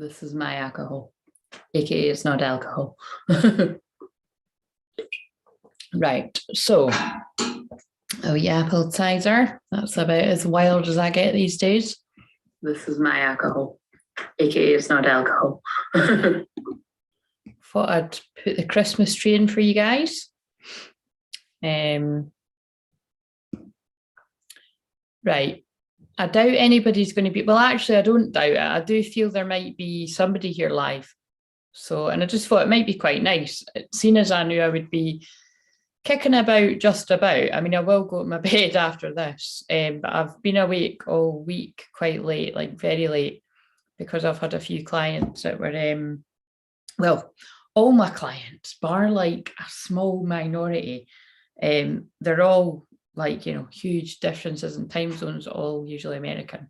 This is my alcohol, aka it's not alcohol. Right, so apple cider, that's about as wild as I get these days. This is my alcohol, aka it's not alcohol. Thought I'd put the Christmas tree in for you guys. Right, I doubt anybody's going to be, well, actually, I don't doubt it. I do feel there might be somebody here live. So, and I just thought it might be quite nice, seeing as I knew I would be kicking about just about. I mean, I will go to my bed after this, but I've been awake all week quite late, like very late, because I've had a few clients that were, well, all my clients, bar like a small minority, they're all like, you know, huge differences in time zones, all usually American.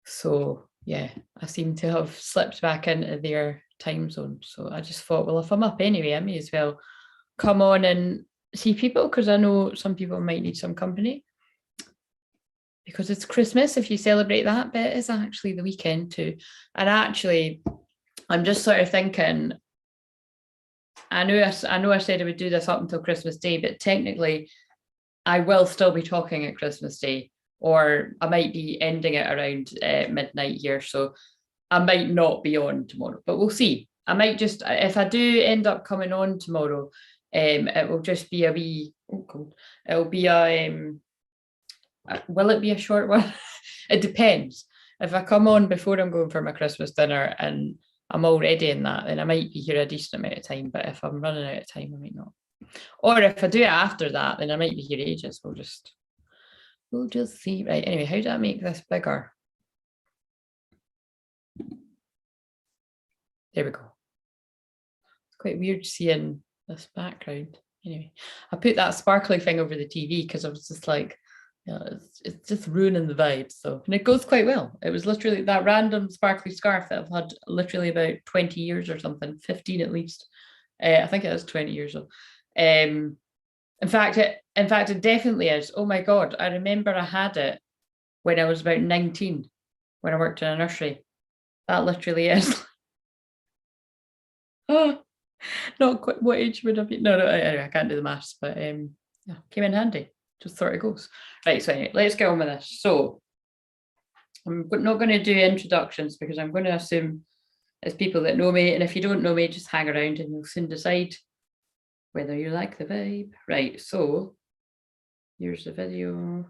So yeah, I seem to have slipped back into their time zone. So I just thought, well, if I'm up anyway, I may as well come on and see people, because I know some people might need some company. Because it's Christmas, if you celebrate that, but it is actually the weekend too. And actually, I'm just sort of thinking, I know I said I would do this up until Christmas Day, but technically I will still be talking at Christmas Day, or I might be ending it around midnight here. So I might not be on tomorrow, but we'll see. I might just, if I do end up coming on tomorrow, it will just be a wee, it'll be a, will it be a short one? It depends. If I come on before I'm going for my Christmas dinner and I'm already in that, then I might be here a decent amount of time. But if I'm running out of time, I might not. Or if I do it after that, then I might be here ages. We'll just see. Right. Anyway, how do I make this bigger? There we go. It's quite weird seeing this background. Anyway, I put that sparkly thing over the TV because I was just like, it's just ruining the vibe. So, and it goes quite well. It was literally that random sparkly scarf that I've had literally about 20 years or something, 15 at least. I think it is 20 years old. In fact, it definitely is. Oh my God, I remember I had it when I was about 19, when I worked in a nursery. That literally is. Oh, not quite. What age would I be? No, anyway, I can't do the maths, but yeah, came in handy. Just sort of goes. Right, so anyway, let's get on with this. So I'm not going to do introductions because I'm going to assume it's people that know me. And if you don't know me, just hang around and you'll soon decide whether you like the vibe. Right, so here's the video.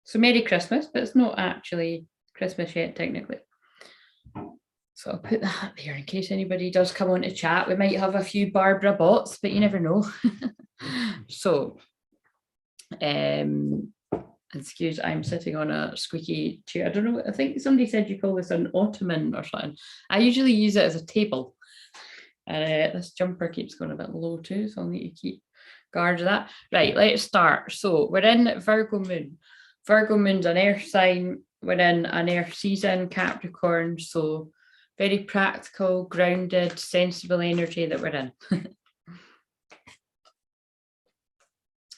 So Merry Christmas, but it's not actually Christmas yet, technically. So I'll put that there in case anybody does come on to chat. We might have a few Barbara bots, but you never know. So, excuse, I'm sitting on a squeaky chair. I don't know, I think somebody said you call this an ottoman or something. I usually use it as a table. And this jumper keeps going a bit low too, so I'll need to keep guard of that. Right, let's start. So we're in Virgo moon. Virgo moon's an earth sign. We're in an earth season, Capricorn. So very practical, grounded, sensible energy that we're in.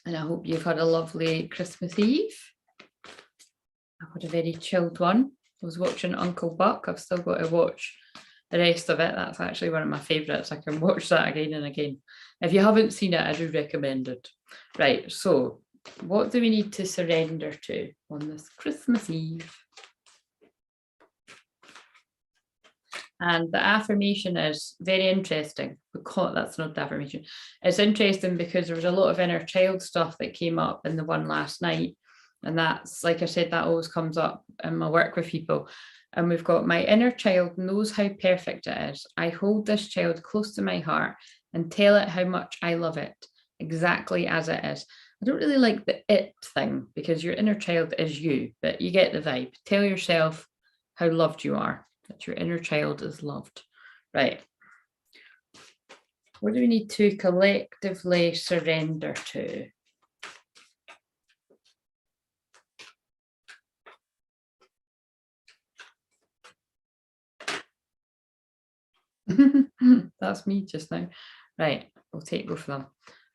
And I hope you've had a lovely Christmas Eve. I've had a very chilled one. I was watching Uncle Buck. I've still got to watch the rest of it. That's actually one of my favourites. I can watch that again and again. If you haven't seen it, I do recommend it. Right, so what do we need to surrender to on this Christmas Eve? And the affirmation is very interesting because that's not the affirmation. It's interesting because there was a lot of inner child stuff that came up in the one last night. And that's, like I said, that always comes up in my work with people. And we've got my inner child knows how perfect it is. I hold this child close to my heart and tell it how much I love it, exactly as it is. I don't really like the it thing because your inner child is you, but you get the vibe. Tell yourself how loved you are, that your inner child is loved. Right. What do we need to collectively surrender to? That's me just now. Right, we'll take both of them.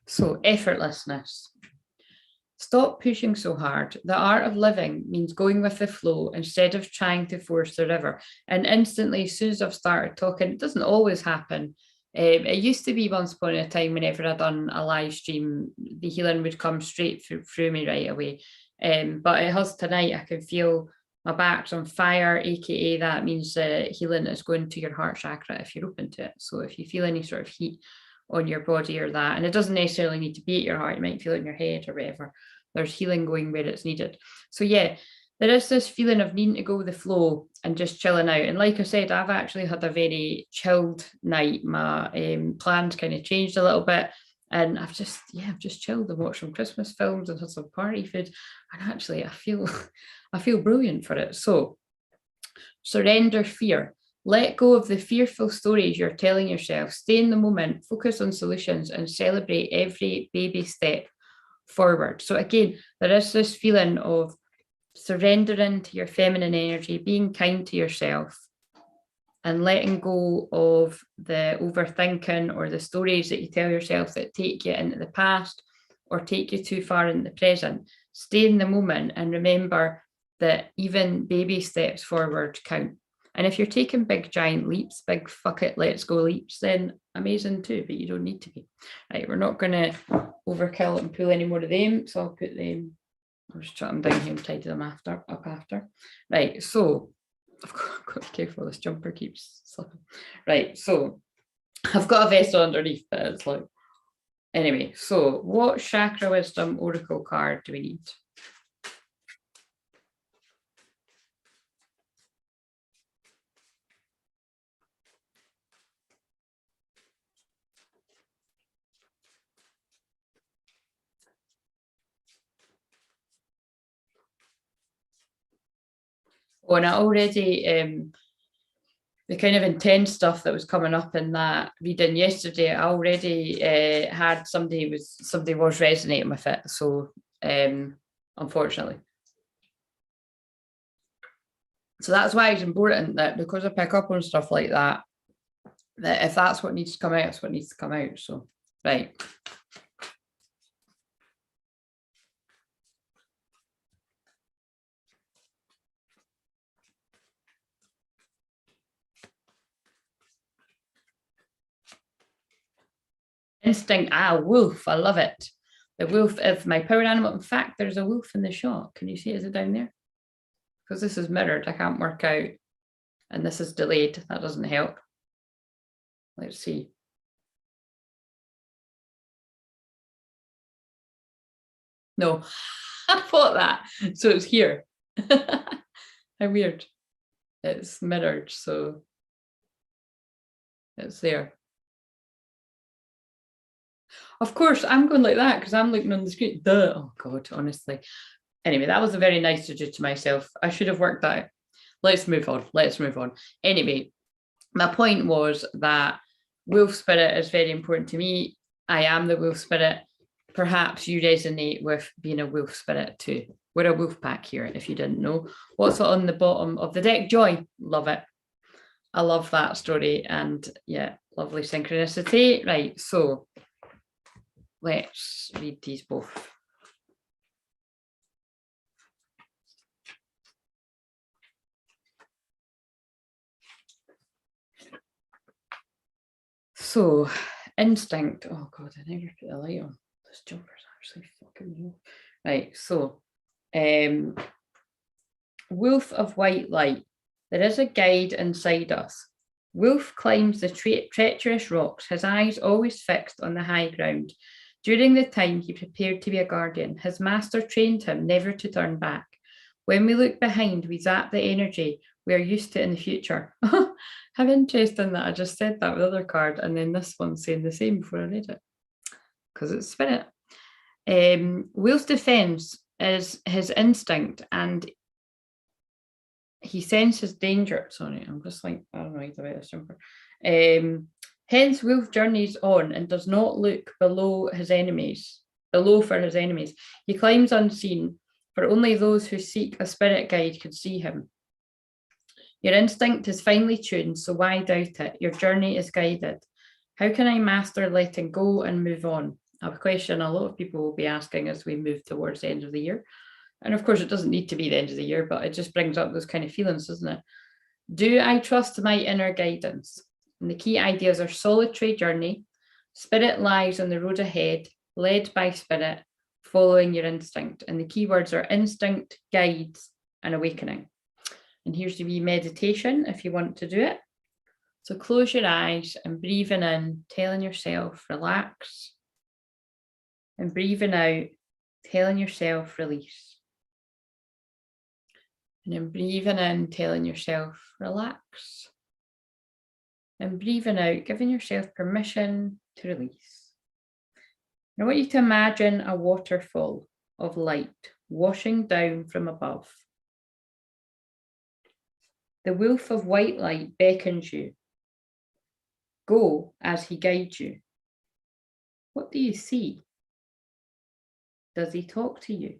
So effortlessness. Stop pushing so hard. The art of living means going with the flow instead of trying to force the river. And instantly, as soon as I've started talking, it doesn't always happen. It used to be once upon a time, whenever I'd done a live stream, the healing would come straight through me right away. But it has tonight. I can feel my back's on fire, aka that means healing is going to your heart chakra if you're open to it. So if you feel any sort of heat on your body or that, and it doesn't necessarily need to be at your heart, you might feel it in your head or whatever, there's healing going where it's needed. So yeah, there is this feeling of needing to go with the flow and just chilling out. And like I said, I've actually had a very chilled night. My plans kind of changed a little bit, and I've just chilled and watched some Christmas films and had some party food, and actually I feel brilliant for it. So surrender fear. Let go of the fearful stories you're telling yourself. Stay in the moment, focus on solutions, and celebrate every baby step forward. So again, there is this feeling of surrendering to your feminine energy, being kind to yourself, and letting go of the overthinking or the stories that you tell yourself that take you into the past or take you too far in the present. Stay in the moment and remember that even baby steps forward count. And if you're taking big giant leaps, big fuck it, let's go leaps, then amazing too, but you don't need to be. Right, we're not going to overkill and pull any more of them. So I'll put them, I'll just shut them down here and tidy them up after. Right, so I've got to be careful, this jumper keeps slipping. Right, so I've got a vest underneath, but it's like, anyway, so what chakra wisdom oracle card do we need? Oh, and I already, the kind of intense stuff that was coming up in that reading yesterday, I already had somebody was resonating with it. So unfortunately. So that's why it's important that because I pick up on stuff like that, that if that's what needs to come out, it's what needs to come out. So, right. Instinct, wolf, I love it. The wolf of my power animal. In fact, there's a wolf in the shot. Can you see it? Is it down there? Because this is mirrored, I can't work out. And this is delayed, that doesn't help. Let's see. No, I thought that. So it's here. How weird. It's mirrored, so it's there. Of course, I'm going like that because I'm looking on the screen. Duh. Oh God, honestly. Anyway, that was a very nice to do to myself. I should have worked that out. Let's move on. Let's move on. Anyway, my point was that wolf spirit is very important to me. I am the wolf spirit. Perhaps you resonate with being a wolf spirit too. We're a wolf pack here, if you didn't know. What's on the bottom of the deck? Joy. Love it. I love that story. And yeah, lovely synchronicity. Right, so let's read these both. So, instinct. Oh God, I never put the light on. This jumper's actually fucking low. Right, so wolf of white light. There is a guide inside us. Wolf climbs the treacherous rocks, his eyes always fixed on the high ground. During the time he prepared to be a guardian, his master trained him never to turn back. When we look behind, we zap the energy we are used to in the future. How interesting that I just said that with the other card, and then this one's saying the same before I read it, because it's spirit. Will's defense is his instinct, and he senses danger. Sorry, I'm just like, I don't know about this jumper. Hence, Wolf journeys on and does not look below for his enemies. He climbs unseen, for only those who seek a spirit guide could see him. Your instinct is finely tuned, so why doubt it? Your journey is guided. How can I master letting go and move on? a question a lot of people will be asking as we move towards the end of the year. And of course, it doesn't need to be the end of the year, but it just brings up those kind of feelings, doesn't it? Do I trust my inner guidance? And the key ideas are solitary journey, spirit lies on the road ahead, led by spirit, following your instinct. And the key words are instinct, guides, and awakening. And here's the wee meditation if you want to do it. So close your eyes and breathing in, telling yourself, relax. And breathing out, telling yourself, release. And then breathing in, telling yourself, relax. And breathing out, giving yourself permission to release. And I want you to imagine a waterfall of light washing down from above. The wolf of white light beckons you. Go as he guides you. What do you see? Does he talk to you?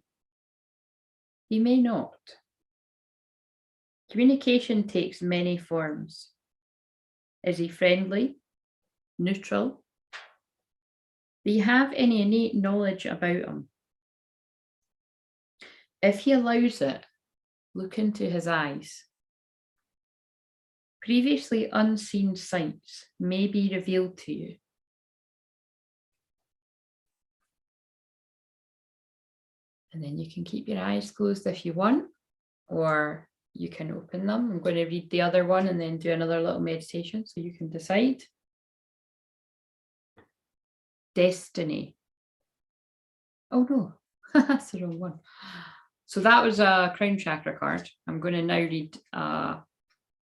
He may not. Communication takes many forms. Is he friendly? Neutral? Do you have any innate knowledge about him? If he allows it, look into his eyes. Previously unseen sights may be revealed to you. And then you can keep your eyes closed if you want, or you can open them. I'm going to read the other one and then do another little meditation so you can decide. Destiny. Oh no, that's the wrong one. So that was a crown chakra card. I'm going to now read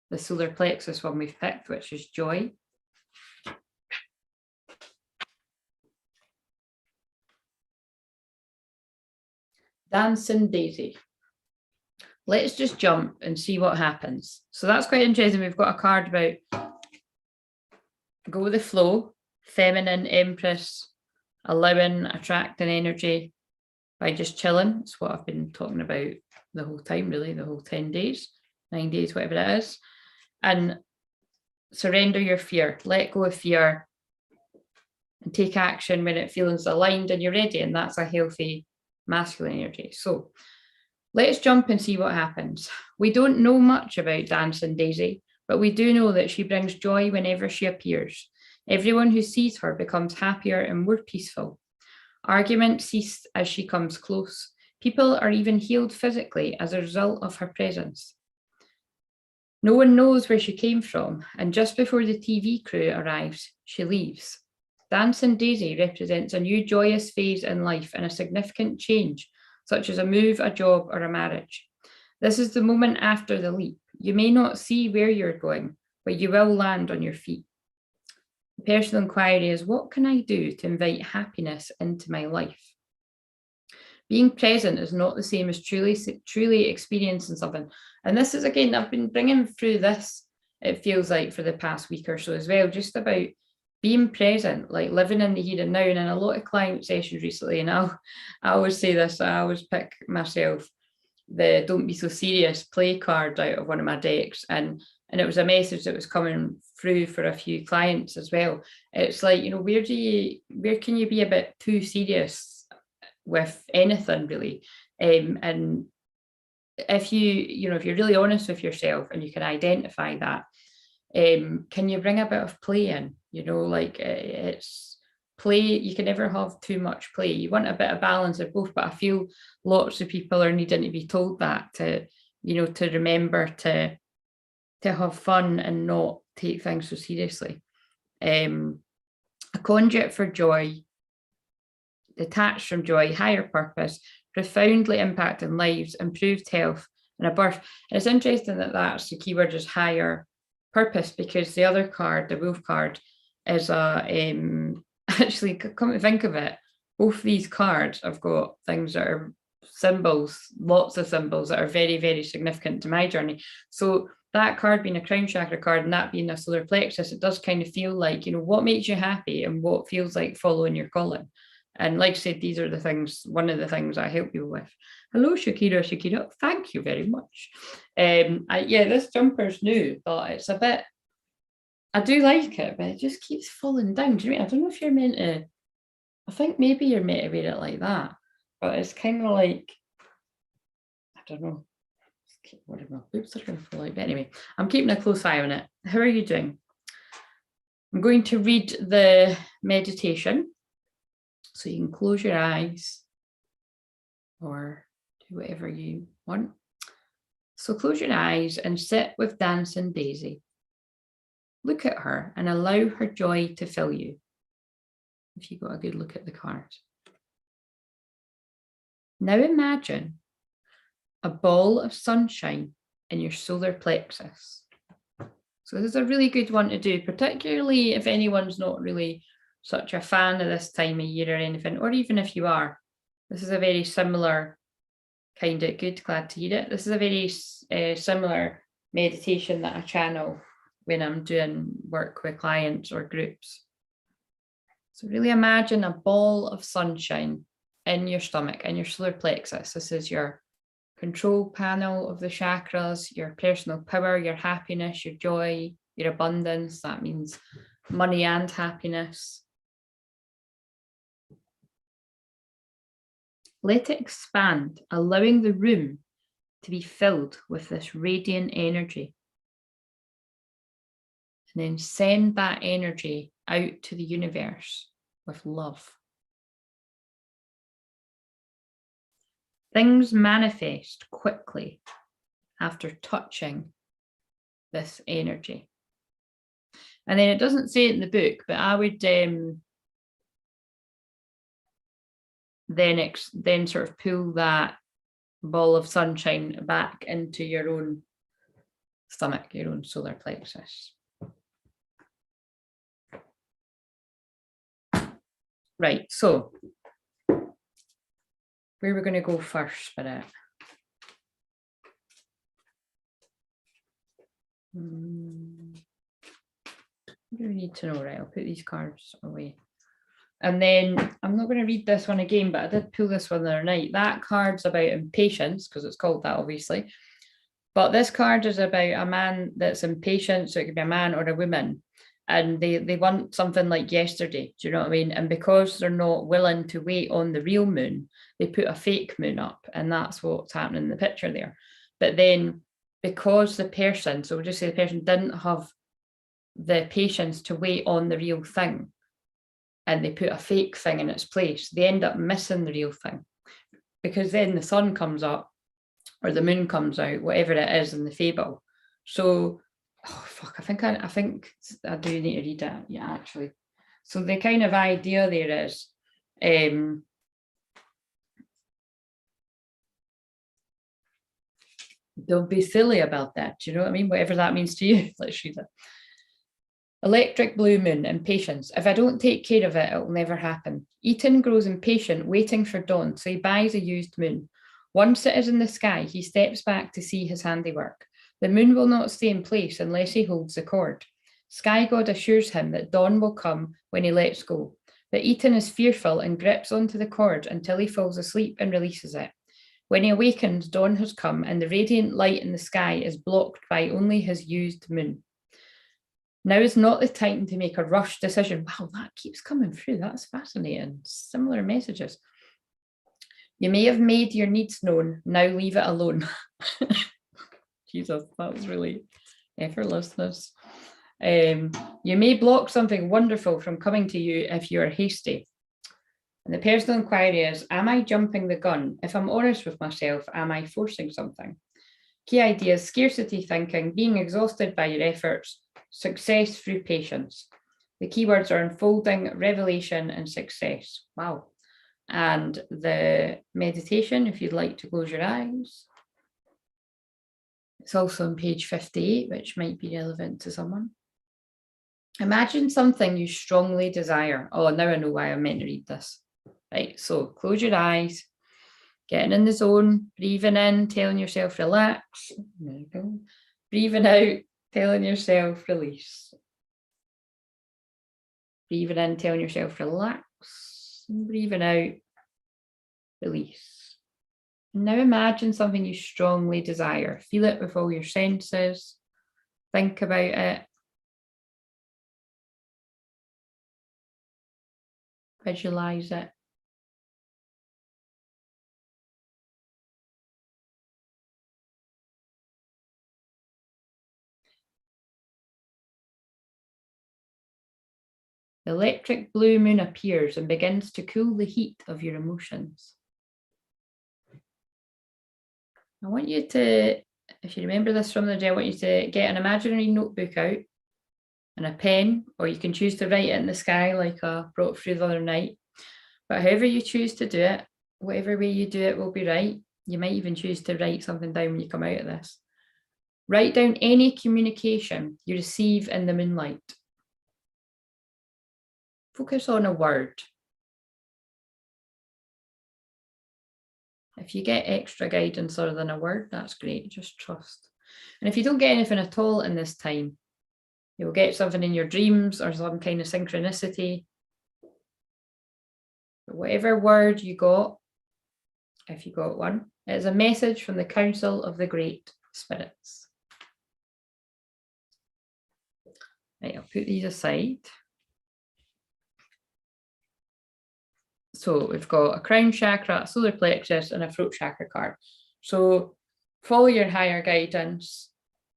the solar plexus one we've picked, which is joy. Dancing Daisy. Let's just jump and see what happens. So that's quite interesting. We've got a card about go with the flow, feminine empress, allowing, attracting energy by just chilling. It's what I've been talking about the whole time, really, the whole 10 days, 9 days, whatever it is. And surrender your fear, let go of fear and take action when it feels aligned and you're ready. And that's a healthy masculine energy. So let's jump and see what happens. We don't know much about Dancing Daisy, but we do know that she brings joy whenever she appears. Everyone who sees her becomes happier and more peaceful. Arguments cease as she comes close. People are even healed physically as a result of her presence. No one knows where she came from, and just before the TV crew arrives, she leaves. Dancing Daisy represents a new joyous phase in life and a significant change, such as a move, a job, or a marriage. This is the moment after the leap. You may not see where you're going, but you will land on your feet. The personal inquiry is, what can I do to invite happiness into my life? Being present is not the same as truly experiencing something. And this is, again, I've been bringing through this, it feels like, for the past week or so as well, just about being present, like living in the here and now. And in a lot of client sessions recently, and I always say this, I always pick myself the Don't Be So Serious play card out of one of my decks. And it was a message that was coming through for a few clients as well. It's like, you know, where can you be a bit too serious with anything, really? And if if you're really honest with yourself and you can identify that, can you bring a bit of play in? Like it's play, you can never have too much play. You want a bit of balance of both, but I feel lots of people are needing to be told that to remember to have fun and not take things so seriously. A conduit for joy, detached from joy, higher purpose, profoundly impacting lives, improved health, and a birth. And it's interesting that that's the keyword is higher purpose, because the other card, the wolf card, is actually, come to think of it, both these cards have got things that are symbols, lots of symbols that are very, very significant to my journey. So that card being a crown chakra card and that being a solar plexus, it does kind of feel like, what makes you happy and what feels like following your calling. And like I said, these are the things, one of the things I help you with. Hello, Shakira, thank you very much. This jumper's new, but it's a bit, I do like it, but it just keeps falling down. Do you know what I mean? I don't know if you're meant to I think maybe you're meant to wear it like that, but it's kind of like, I don't know. What are my boobs are going to feel like? But anyway, I'm keeping a close eye on it. How are you doing? I'm going to read the meditation, so you can close your eyes or do whatever you want. So close your eyes and sit with Dancing Daisy. Look at her and allow her joy to fill you. If you got a good look at the card. Now imagine a ball of sunshine in your solar plexus. So this is a really good one to do, particularly if anyone's not really such a fan of this time of year or anything, or even if you are. This is a very similar kind of good, glad to hear it. This is a very similar meditation that I channel when I'm doing work with clients or groups. So really imagine a ball of sunshine in your stomach, in your solar plexus. This is your control panel of the chakras, your personal power, your happiness, your joy, your abundance. That means money and happiness. Let it expand, allowing the room to be filled with this radiant energy. And then send that energy out to the universe with love. Things manifest quickly after touching this energy. And then it doesn't say it in the book, but I would then sort of pull that ball of sunshine back into your own stomach, your own solar plexus. Right, so where we're going to go first, Spirit? What do we need to know? Right, I'll put these cards away. And then I'm not going to read this one again, but I did pull this one the other night. That card's about impatience, because it's called that, obviously. But this card is about a man that's impatient, so it could be a man or a woman. And they want something like yesterday, do you know what I mean? And because they're not willing to wait on the real moon, they put a fake moon up, and that's what's happening in the picture there. But then because the person, so we'll just say the person didn't have the patience to wait on the real thing, and they put a fake thing in its place, they end up missing the real thing. Because then the sun comes up or the moon comes out, whatever it is in the fable. So oh fuck, I think I do need to read it. Yeah, actually. So the kind of idea there is don't be silly about that. Do you know what I mean? Whatever that means to you. Let's read it. Electric blue moon, impatience. If I don't take care of it, it will never happen. Ethan grows impatient, waiting for dawn, so he buys a used moon. Once it is in the sky, he steps back to see his handiwork. The moon will not stay in place unless he holds the cord. Sky God assures him that dawn will come when he lets go. But Ethan is fearful and grips onto the cord until he falls asleep and releases it. When he awakens, dawn has come and the radiant light in the sky is blocked by only his used moon. Now is not the time to make a rushed decision. Wow, that keeps coming through. That's fascinating. Similar messages. You may have made your needs known. Now leave it alone. Jesus, that was really effortlessness. You may block something wonderful from coming to you if you are hasty. And the personal inquiry is, am I jumping the gun? If I'm honest with myself, am I forcing something? Key ideas: scarcity thinking, being exhausted by your efforts, success through patience. The keywords are unfolding, revelation, and success. Wow. And the meditation, if you'd like to close your eyes. It's also on page 58, which might be relevant to someone. Imagine something you strongly desire. Oh, now I know why I'm meant to read this. Right, so close your eyes, getting in the zone, breathing in, telling yourself relax. There you go. Breathing out, telling yourself release. Breathing in, telling yourself relax. Breathing out, release. Now imagine something you strongly desire. Feel it with all your senses. Think about it. Visualize it. The electric blue moon appears and begins to cool the heat of your emotions. I want you to, if you remember this from the day, I want you to get an imaginary notebook out and a pen, or you can choose to write it in the sky like I brought through the other night. But however you choose to do it, whatever way you do it will be right. You might even choose to write something down when you come out of this. Write down any communication you receive in the moonlight. Focus on a word. If you get extra guidance other than a word, that's great, just trust. And if you don't get anything at all in this time, you'll get something in your dreams or some kind of synchronicity. But whatever word you got, if you got one, it is a message from the Council of the Great Spirits. Right, I'll put these aside. So we've got a crown chakra, a solar plexus, and a throat chakra card. So follow your higher guidance,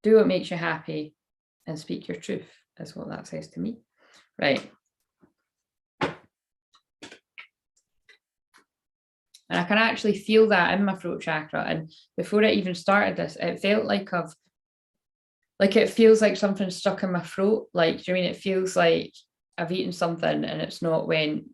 do what makes you happy, and speak your truth, is what that says to me. Right. And I can actually feel that in my throat chakra. And before I even started this, it felt like it feels like something stuck in my throat. Like, do you mean it feels like I've eaten something and it's not went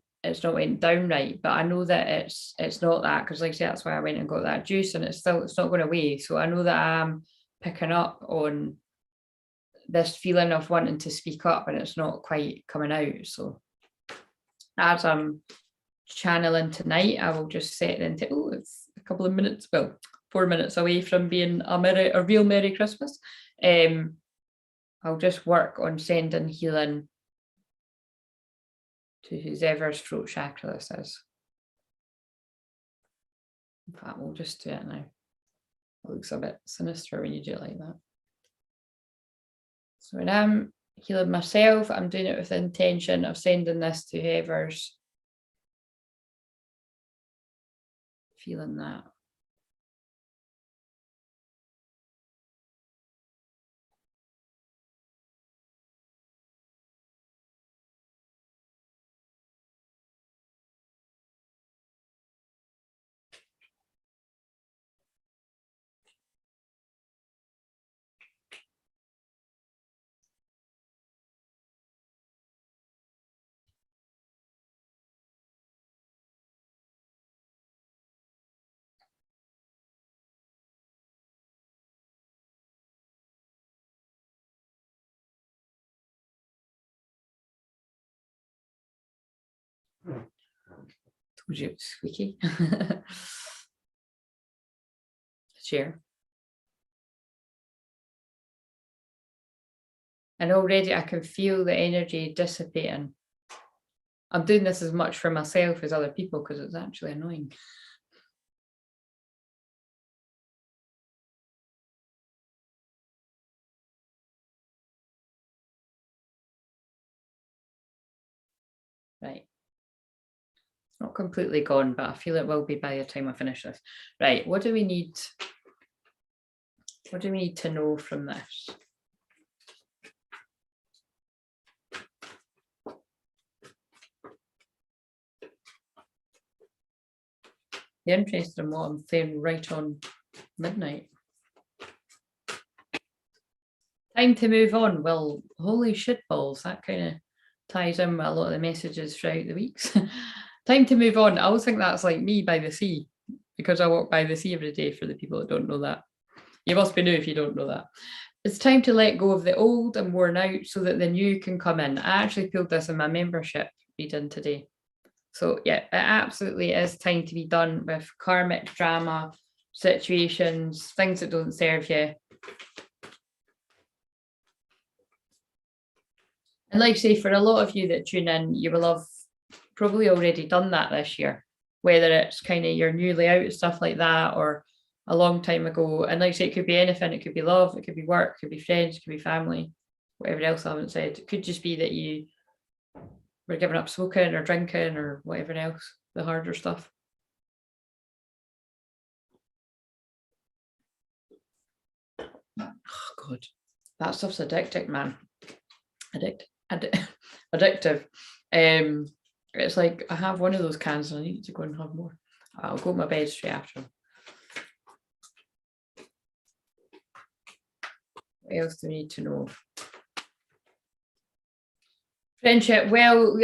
down right? But I know that it's not that, because like I say, that's why I went and got that juice, and it's not going away. So I know that I'm picking up on this feeling of wanting to speak up, and it's not quite coming out. So as I'm channeling tonight, I will just set it into, it's a couple of minutes, well, 4 minutes away from being a real Merry Christmas. I'll just work on sending healing to whoever's throat chakra this is. In fact, we'll just do it now. It looks a bit sinister when you do it like that. So when I'm healing myself, I'm doing it with the intention of sending this to whoever's feeling that. Told you it's squeaky. Chair. And already I can feel the energy dissipating. I'm doing this as much for myself as other people because it's actually annoying. Right. It's not completely gone, but I feel it will be by the time I finish this. Right, what do we need? What do we need to know from this? You're interested in what I'm saying right on midnight. Time to move on. Well, holy shit balls. That kind of ties in with a lot of the messages throughout the weeks. Time to move on. I always think that's like me by the sea, because I walk by the sea every day, for the people that don't know that. You must be new if you don't know that. It's time to let go of the old and worn out so that the new can come in. I actually pulled this in my membership reading today. So yeah, it absolutely is time to be done with karmic drama, situations, things that don't serve you. And like I say, for a lot of you that tune in, you will have probably already done that this year, whether it's kind of you're newly out and stuff like that, or a long time ago. And like I say, it could be anything. It could be love, it could be work, it could be friends, it could be family, whatever else I haven't said. It could just be that you we're giving up smoking or drinking or whatever else, the harder stuff. Oh God, that stuff's addictive, man. Addictive. It's like I have one of those cans and I need to go and have more. I'll go to my bed straight after. What else do we need to know? Friendship. Well,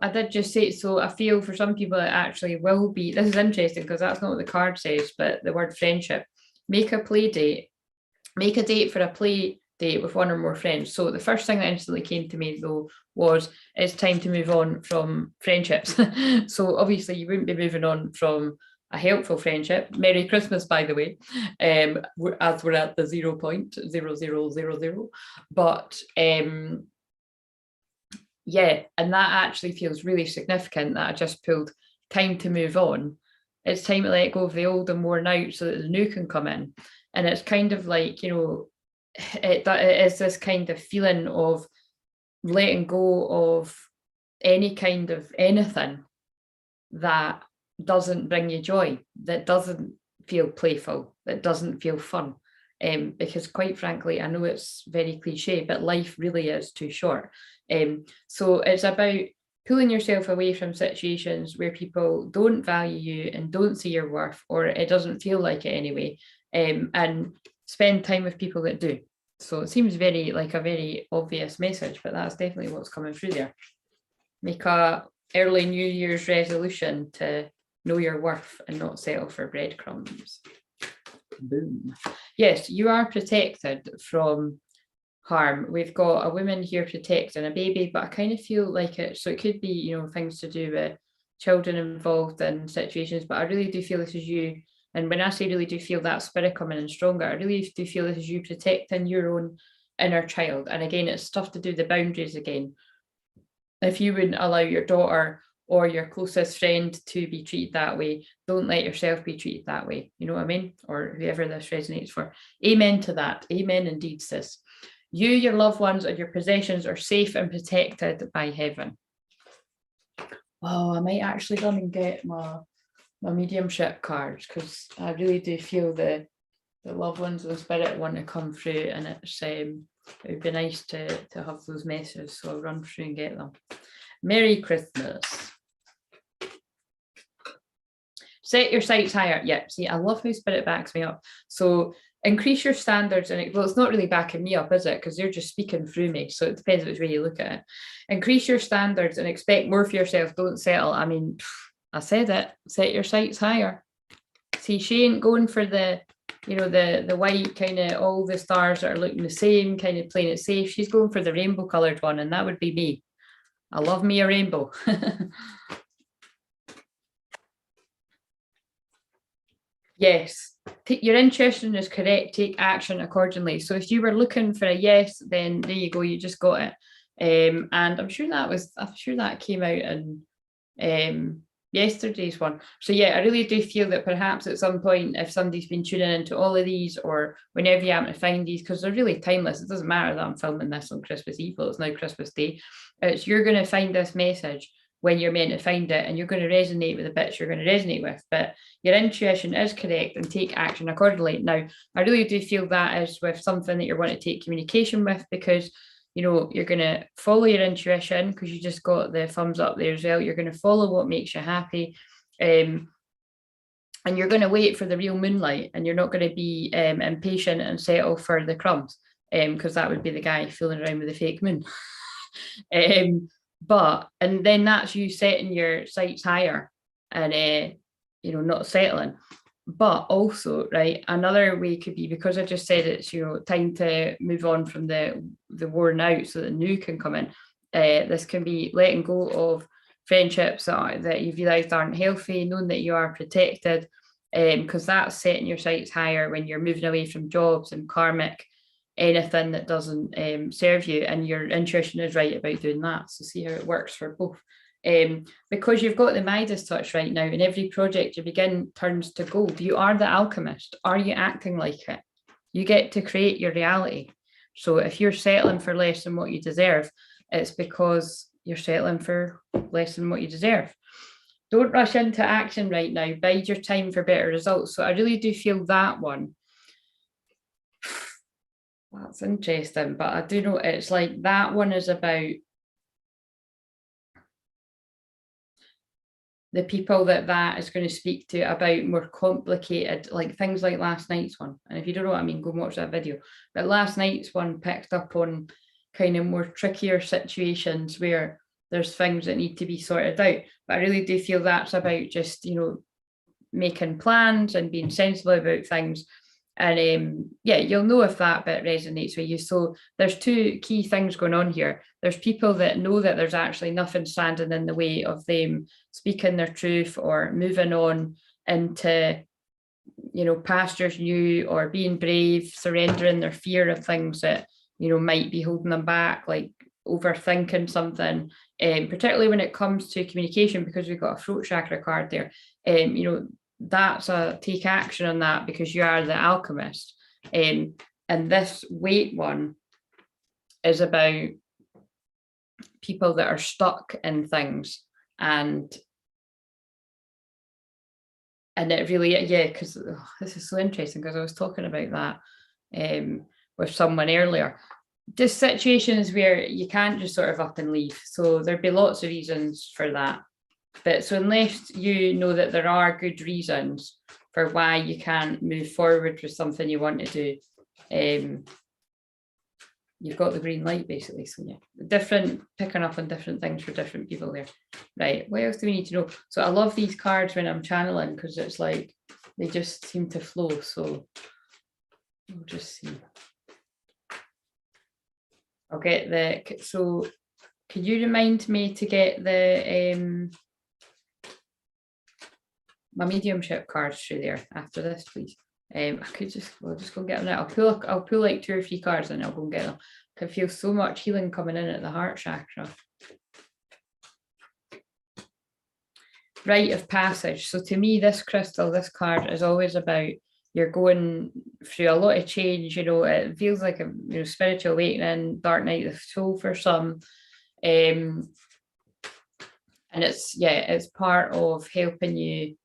I did just say, so I feel for some people it actually will be, this is interesting because that's not what the card says, but the word friendship. Make a play date. Make a date for a play date with one or more friends. So the first thing that instantly came to me though was it's time to move on from friendships. So obviously you wouldn't be moving on from a helpful friendship. Merry Christmas, by the way, as we're at the 0.0000. But yeah, and that actually feels really significant that I just pulled time to move on. It's time to let go of the old and worn out so that the new can come in. And it's kind of like, you know, it is this kind of feeling of letting go of any kind of anything that doesn't bring you joy, that doesn't feel playful, that doesn't feel fun. Because quite frankly, I know it's very cliche, but life really is too short. So it's about pulling yourself away from situations where people don't value you and don't see your worth, or it doesn't feel like it anyway, and spend time with people that do. So it seems very like a very obvious message, but that's definitely what's coming through there. Make a early New Year's resolution to know your worth and not settle for breadcrumbs. Boom. Yes, you are protected from harm. We've got a woman here protecting a baby, but I kind of feel like it, so it could be, you know, things to do with children involved in situations, but I really do feel this is you. And when I say really do feel that spirit coming in stronger, I really do feel this is you protecting your own inner child. And again, it's stuff to do with the boundaries again. If you wouldn't allow your daughter or your closest friend to be treated that way, don't let yourself be treated that way. You know what I mean? Or whoever this resonates for. Amen to that. Amen indeed, sis. You, your loved ones, and your possessions are safe and protected by heaven. Oh, I might actually go and get my mediumship cards, because I really do feel the loved ones of the spirit want to come through, and it's it would be nice to have those messages, so I'll run through and get them. Merry Christmas. Set your sights higher. Yeah, see, I love how spirit backs me up. So increase your standards, and well, it's not really backing me up, is it? Because you're just speaking through me, so it depends which way you look at it. Increase your standards and expect more for yourself. Don't settle. I mean, I said it. Set your sights higher. See, she ain't going for the, you know, the white kind of all the stars that are looking the same, kind of playing it safe. She's going for the rainbow coloured one, and that would be me. I love me a rainbow. Yes, your intuition is correct. Take action accordingly. So if you were looking for a yes, then there you go. You just got it. And I'm sure that came out in yesterday's one. So yeah, I really do feel that perhaps at some point, if somebody's been tuning into all of these, or whenever you happen to find these, because they're really timeless. It doesn't matter that I'm filming this on Christmas Eve. Well, it's now Christmas Day. You're going to find this message when you're meant to find it, and you're going to resonate with the bits you're going to resonate with. But your intuition is correct, and take action accordingly. Now, I really do feel that is with something that you're wanting to take communication with, because, you know, you're going to follow your intuition, because you just got the thumbs up there as well. You're going to follow what makes you happy. And you're going to wait for the real moonlight, and you're not going to be impatient and settle for the crumbs, because that would be the guy fooling around with the fake moon. And then that's you setting your sights higher and you know, not settling. But also, right, another way could be, because I just said it's, you know, time to move on from the worn out so that the new can come in. This can be letting go of friendships that you've realized aren't healthy, knowing that you are protected, because that's setting your sights higher when you're moving away from jobs and karmic, anything that doesn't serve you, and your intuition is right about doing that. So see how it works for both. Because you've got the Midas touch right now, and every project you begin turns to gold. You are the alchemist. Are you acting like it? You get to create your reality. So if you're settling for less than what you deserve, it's because you're settling for less than what you deserve. Don't rush into action right now. Bide your time for better results. So I really do feel that one. That's interesting, but I do know it's like that one is about the people that is going to speak to about more complicated, like things like last night's one. And if you don't know what I mean, go and watch that video. But last night's one picked up on kind of more trickier situations where there's things that need to be sorted out. But I really do feel that's about just, you know, making plans and being sensible about things. And yeah, you'll know if that bit resonates with you. So there's two key things going on here. There's people that know that there's actually nothing standing in the way of them speaking their truth or moving on into, you know, pastures new, or being brave, surrendering their fear of things that, you know, might be holding them back, like overthinking something, particularly when it comes to communication, because we've got a throat chakra card there. You know, that's a take action on that, because you are the alchemist. And this weight one is about people that are stuck in things, and it really, yeah, because this is so interesting, because I was talking about that with someone earlier. Just situations where you can't just sort of up and leave. So there'd be lots of reasons for that. But so unless you know that there are good reasons for why you can't move forward with something you want to do, you've got the green light, basically. So yeah, different, picking up on different things for different people there. Right, what else do we need to know? So I love these cards when I'm channeling, because it's like they just seem to flow. So we'll just see. I'll get the, so could you remind me to get the my mediumship cards through there after this, please? I could just, we'll just go and get them now. I'll pull like 2 or 3 cards and I'll go and get them. I can feel so much healing coming in at the heart chakra. Rite of passage. So to me, this crystal, this card is always about, you're going through a lot of change, you know, it feels like a, you know, spiritual awakening, dark night of the soul for some. And it's, yeah, it's part of helping you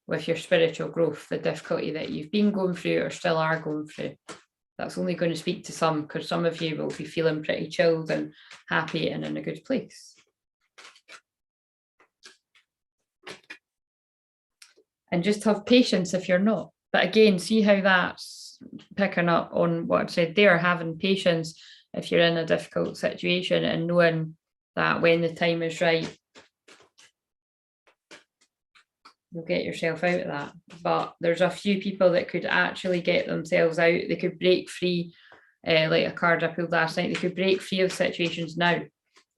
with your spiritual growth, the difficulty that you've been going through or still are going through. That's only going to speak to some, because some of you will be feeling pretty chilled and happy and in a good place. And just have patience if you're not. But again, see how that's picking up on what I've said there, having patience if you're in a difficult situation, and knowing that when the time is right, you'll get yourself out of that. But there's a few people that could actually get themselves out. They could break free, like a card I pulled last night. They could break free of situations now.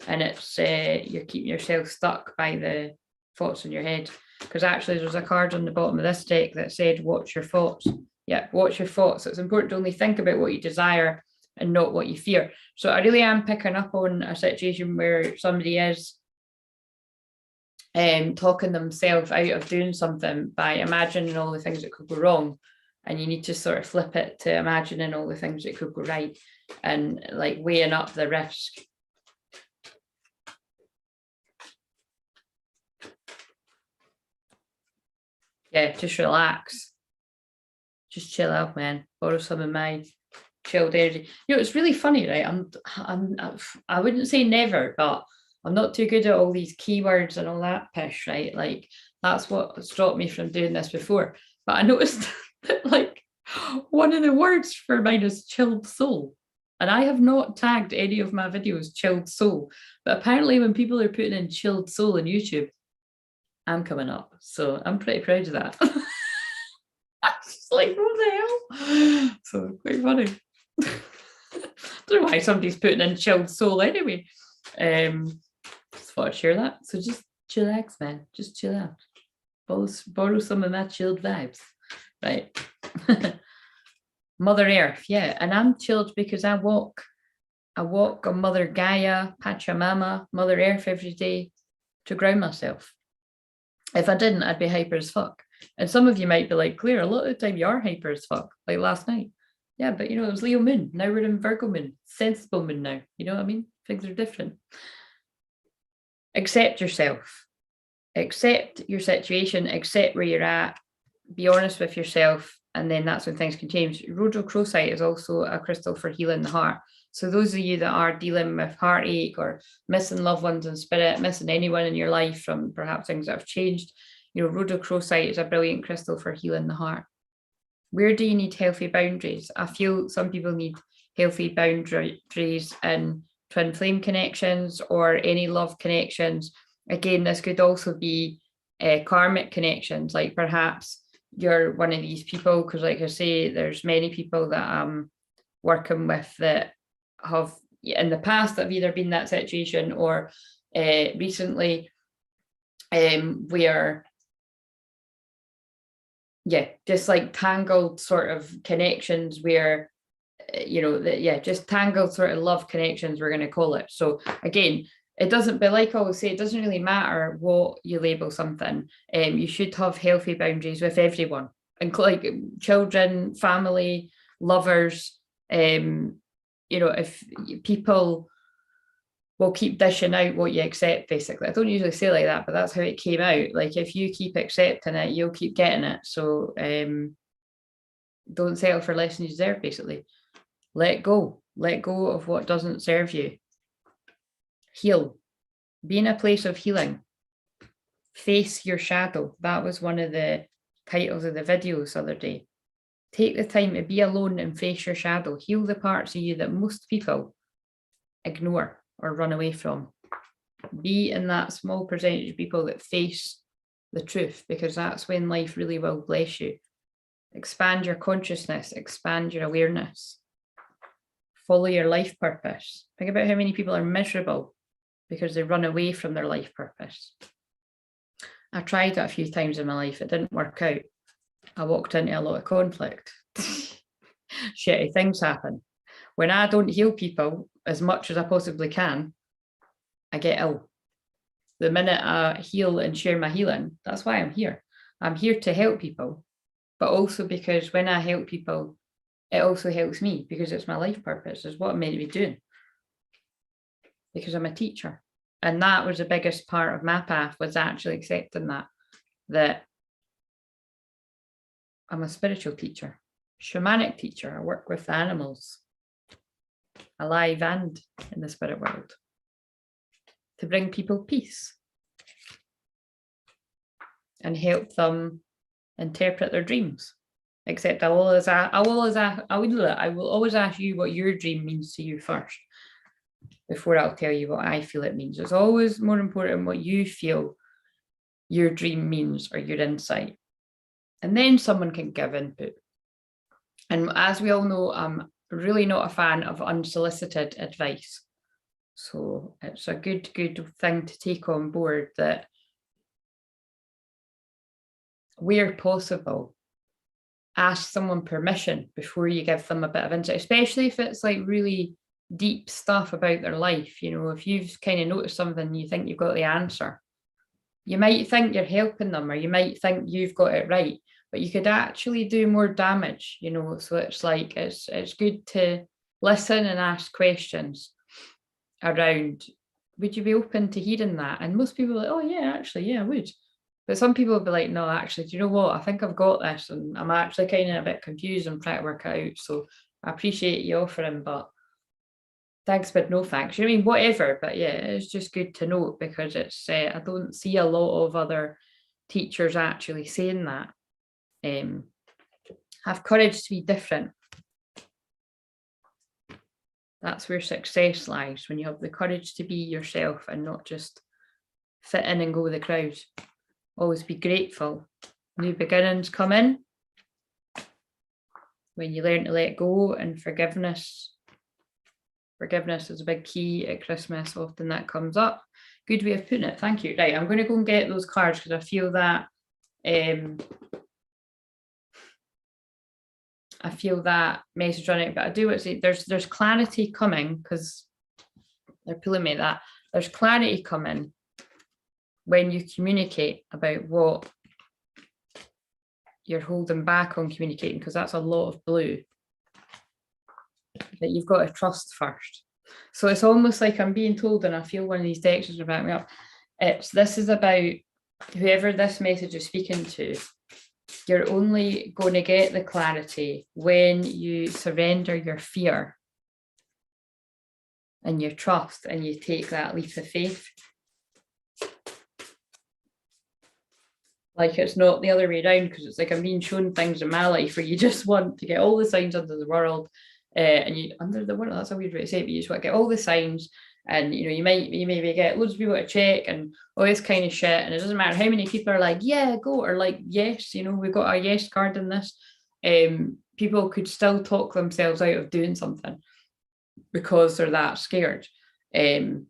And it's you're keeping yourself stuck by the thoughts in your head. Because actually there's a card on the bottom of this deck that said, watch your thoughts. Yeah, watch your thoughts. It's important to only think about what you desire and not what you fear. So I really am picking up on a situation where somebody is talking themselves out of doing something by imagining all the things that could go wrong. And you need to sort of flip it to imagining all the things that could go right, and like weighing up the risk. Yeah, just relax. Just chill out, man. Borrow some of my chilled energy. You know, it's really funny, right? I wouldn't say never, but I'm not too good at all these keywords and all that pish, right? Like that's what stopped me from doing this before. But I noticed that like one of the words for mine is chilled soul. And I have not tagged any of my videos chilled soul. But apparently when people are putting in chilled soul on YouTube, I'm coming up. So I'm pretty proud of that. It's just like, what the hell? So quite funny. Don't know why somebody's putting in chilled soul anyway. Just thought I'd share that. So just chillax, man. Just chill out. Borrow some of my chilled vibes. Right. Mother Earth, yeah. And I'm chilled because I walk on Mother Gaia, Pachamama, Mother Earth every day to ground myself. If I didn't, I'd be hyper as fuck. And some of you might be like, Claire, a lot of the time you are hyper as fuck, like last night. Yeah, but you know, it was Leo moon. Now we're in Virgo moon, sensible moon now. You know what I mean? Things are different. accept yourself, accept your situation, accept where you're at, be honest with yourself, and then that's when things can change. Rhodochrosite is also a crystal for healing the heart. So those of you that are dealing with heartache or missing loved ones in spirit, missing anyone in your life from perhaps things that have changed, rhodochrosite is a brilliant crystal for healing the heart. Where do you need healthy boundaries? I feel some people need healthy boundaries in twin flame connections or any love connections. Again, this could also be karmic connections, like perhaps you're one of these people, because like I say, there's many people that I'm working with that have in the past that have either been that situation or recently where just like tangled sort of connections where just tangled sort of love connections, we're going to call it. So again, it doesn't, but like I always say, it doesn't really matter what you label something. You should have healthy boundaries with everyone, like children, family, lovers. If people will keep dishing out what you accept, basically. I don't usually say like that, but that's how it came out. Like if you keep accepting it, you'll keep getting it. So don't settle for less than you deserve, basically. Let go of what doesn't serve you. Heal, be in a place of healing. Face your shadow. That was one of the titles of the videos the other day. Take the time to be alone and face your shadow. Heal the parts of you that most people ignore or run away from. Be in that small percentage of people that face the truth, because that's when life really will bless you. Expand your consciousness, expand your awareness. Follow your life purpose. Think about how many people are miserable because they run away from their life purpose. I tried that a few times in my life. It didn't work out. I walked into a lot of conflict. Shitty things happen. When I don't heal people as much as I possibly can, I get ill. The minute I heal and share my healing, that's why I'm here. I'm here to help people, but also because when I help people, it also helps me, because it's my life purpose, is what I'm meant to be doing, because I'm a teacher. And that was the biggest part of my path, was actually accepting that I'm a spiritual teacher, shamanic teacher. I work with animals, alive and in the spirit world, to bring people peace and help them interpret their dreams. Except I will always ask you what your dream means to you first, before I'll tell you what I feel it means. It's always more important what you feel your dream means, or your insight. And then someone can give input. And as we all know, I'm really not a fan of unsolicited advice. So it's a good thing to take on board, that where possible, ask someone permission before you give them a bit of insight, especially if it's like really deep stuff about their life. If you've kind of noticed something, you think you've got the answer. You might think you're helping them, or you might think you've got it right, but you could actually do more damage, So it's like, it's good to listen and ask questions around, would you be open to hearing that? And most people are like, oh yeah, actually, yeah, I would. But some people will be like, no, actually, do you know what? I think I've got this, and I'm actually kind of a bit confused and trying to work it out. So I appreciate you offering, but thanks, but no thanks. Whatever. But yeah, it's just good to note, because it's I don't see a lot of other teachers actually saying that. Have courage to be different. That's where success lies, when you have the courage to be yourself and not just fit in and go with the crowd. Always be grateful. New beginnings come in when you learn to let go, and forgiveness. Forgiveness is a big key at Christmas. Often that comes up. Good way of putting it. Thank you. Right, I'm going to go and get those cards, because I feel that message on it. But I do want to say there's clarity coming, because they're pulling me that there's clarity coming when you communicate about what you're holding back on communicating, because that's a lot of blue that you've got to trust first. So it's almost like I'm being told, and I feel one of these decks is about me up, This is about whoever this message is speaking to. You're only going to get the clarity when you surrender your fear and your trust and you take that leap of faith. Like, it's not the other way around, because it's like I'm being shown things in my life where you just want to get all the signs under the world, and you under the world, that's a weird way to say it, but you just want to get all the signs, and you maybe get loads of people to check and all this kind of shit, and it doesn't matter how many people are like, yeah, go, or like, yes, we've got our yes card in this. People could still talk themselves out of doing something because they're that scared. But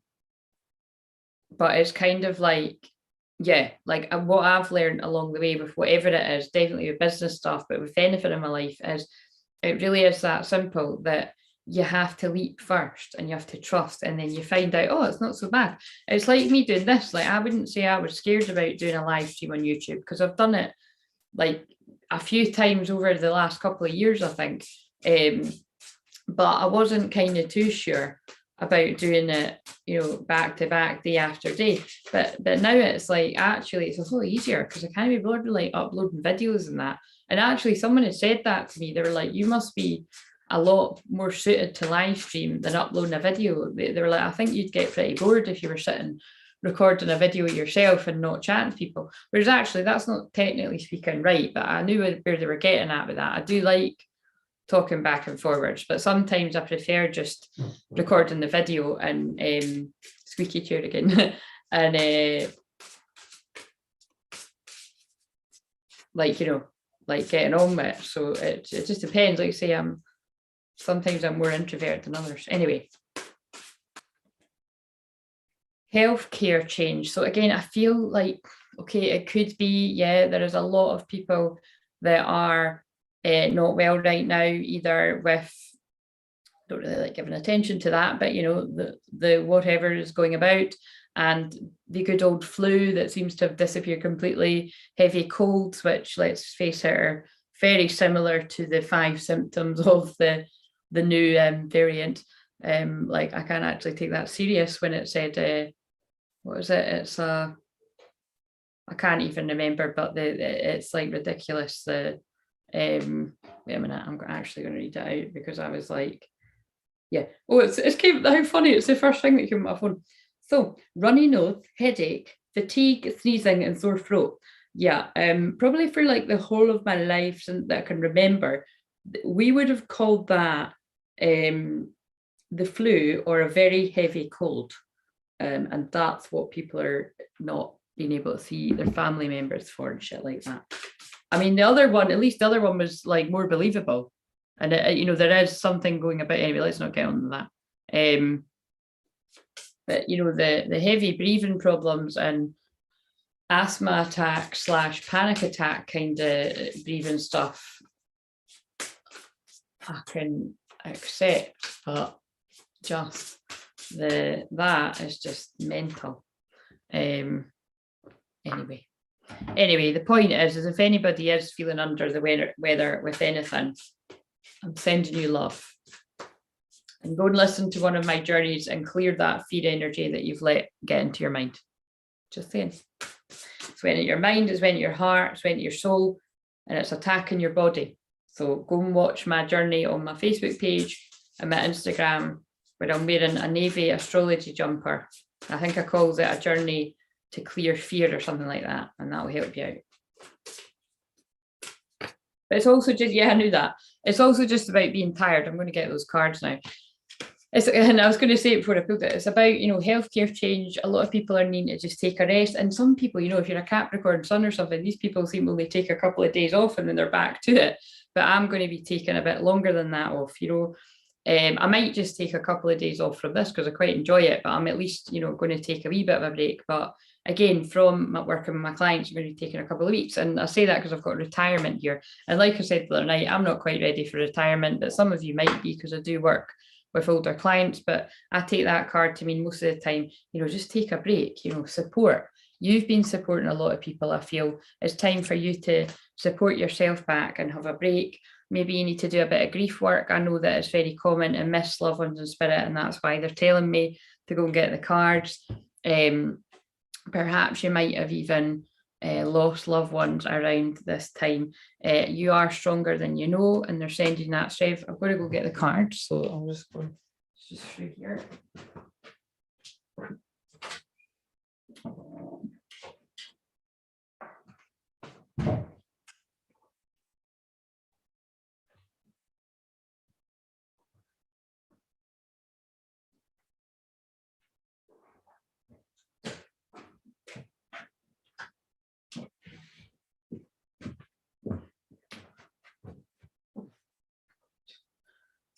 it's kind of like, yeah, like what I've learned along the way with whatever it is, definitely with business stuff, but with anything in my life, is it really is that simple, that you have to leap first and you have to trust, and then you find out, oh, it's not so bad. It's like me doing this. Like, I wouldn't say I was scared about doing a live stream on YouTube, because I've done it like a few times over the last couple of years, I think. But I wasn't kind of too sure about doing it, back to back, day after day. But now it's like, actually, it's a whole easier, because I can't be bothered with like uploading videos and that. And actually, someone had said that to me. They were like, you must be a lot more suited to live stream than uploading a video. They were like, I think you'd get pretty bored if you were sitting recording a video yourself and not chatting to people. Whereas actually, that's not technically speaking right, but I knew where they were getting at with that. I do like talking back and forwards, but sometimes I prefer just recording the video and squeaky chair again and like getting on with it. So it just depends. Like I say, sometimes I'm more introverted than others. Anyway, healthcare change. So again, I feel like, okay, it could be, yeah, there is a lot of people that are not well right now, either with, don't really like giving attention to that, but the whatever is going about, and the good old flu that seems to have disappeared completely, heavy colds, which, let's face it, are very similar to the 5 symptoms of the new variant. Like, I can't actually take that serious when it said what was it, it's I can't even remember, but it's like ridiculous. Wait a minute, I'm actually going to read it out, because I was like, yeah, oh, it's came, how funny, it's the first thing that came on my phone. So, runny nose, headache, fatigue, sneezing, and sore throat. Yeah, probably for like the whole of my life since that I can remember, we would have called that the flu or a very heavy cold, and that's what people are not being able to see their family members for and shit like that. I mean, the other one, at least the other one was like more believable. And, there is something going about. Anyway, let's not get on to that. But, the heavy breathing problems and asthma attack / panic attack kind of breathing stuff, I can accept, but just that is just mental. Anyway, the point is if anybody is feeling under the weather with anything, I'm sending you love. And go and listen to one of my journeys and clear that fear energy that you've let get into your mind. Just saying. It's went into your mind, it's went into your heart, it's went into your soul, and it's attacking your body. So go and watch my journey on my Facebook page and my Instagram, where I'm wearing a navy astrology jumper. I think I called it a journey to clear fear or something like that, and that will help you out. But it's also just, yeah, I knew that. It's also just about being tired. I'm going to get those cards now. And I was going to say it before I pulled it, it's about, healthcare change. A lot of people are needing to just take a rest. And some people, if you're a Capricorn sun or something, these people seem to only take a couple of days off and then they're back to it. But I'm going to be taking a bit longer than that off, I might just take a couple of days off from this because I quite enjoy it, but I'm at least, going to take a wee bit of a break. But again, from my working with my clients, I'm going to be taking a couple of weeks. And I say that because I've got retirement here. And like I said the other night, I'm not quite ready for retirement, but some of you might be, because I do work with older clients. But I take that card to mean most of the time, just take a break, support. You've been supporting a lot of people. I feel it's time for you to support yourself back and have a break. Maybe you need to do a bit of grief work. I know that it's very common to miss loved ones in spirit, and that's why they're telling me to go and get the cards. Perhaps you might have even lost loved ones around this time. You are stronger than you know, and they're sending that strength. I'm going to go get the cards, so I'll just go just through here.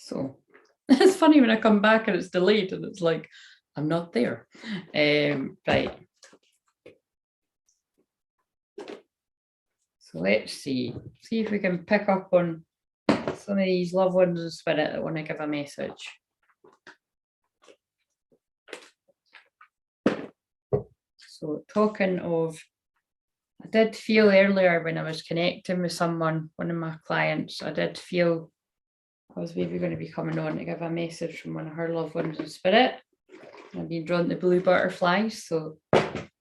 So it's funny when I come back and it's delayed and it's like, I'm not there. Right. So let's see if we can pick up on some of these loved ones in spirit that want to give a message. So talking of, I did feel earlier when I was connecting with someone, one of my clients, I did feel I was maybe going to be coming on to give a message from one of her loved ones in spirit. I've been drawn to blue butterflies, so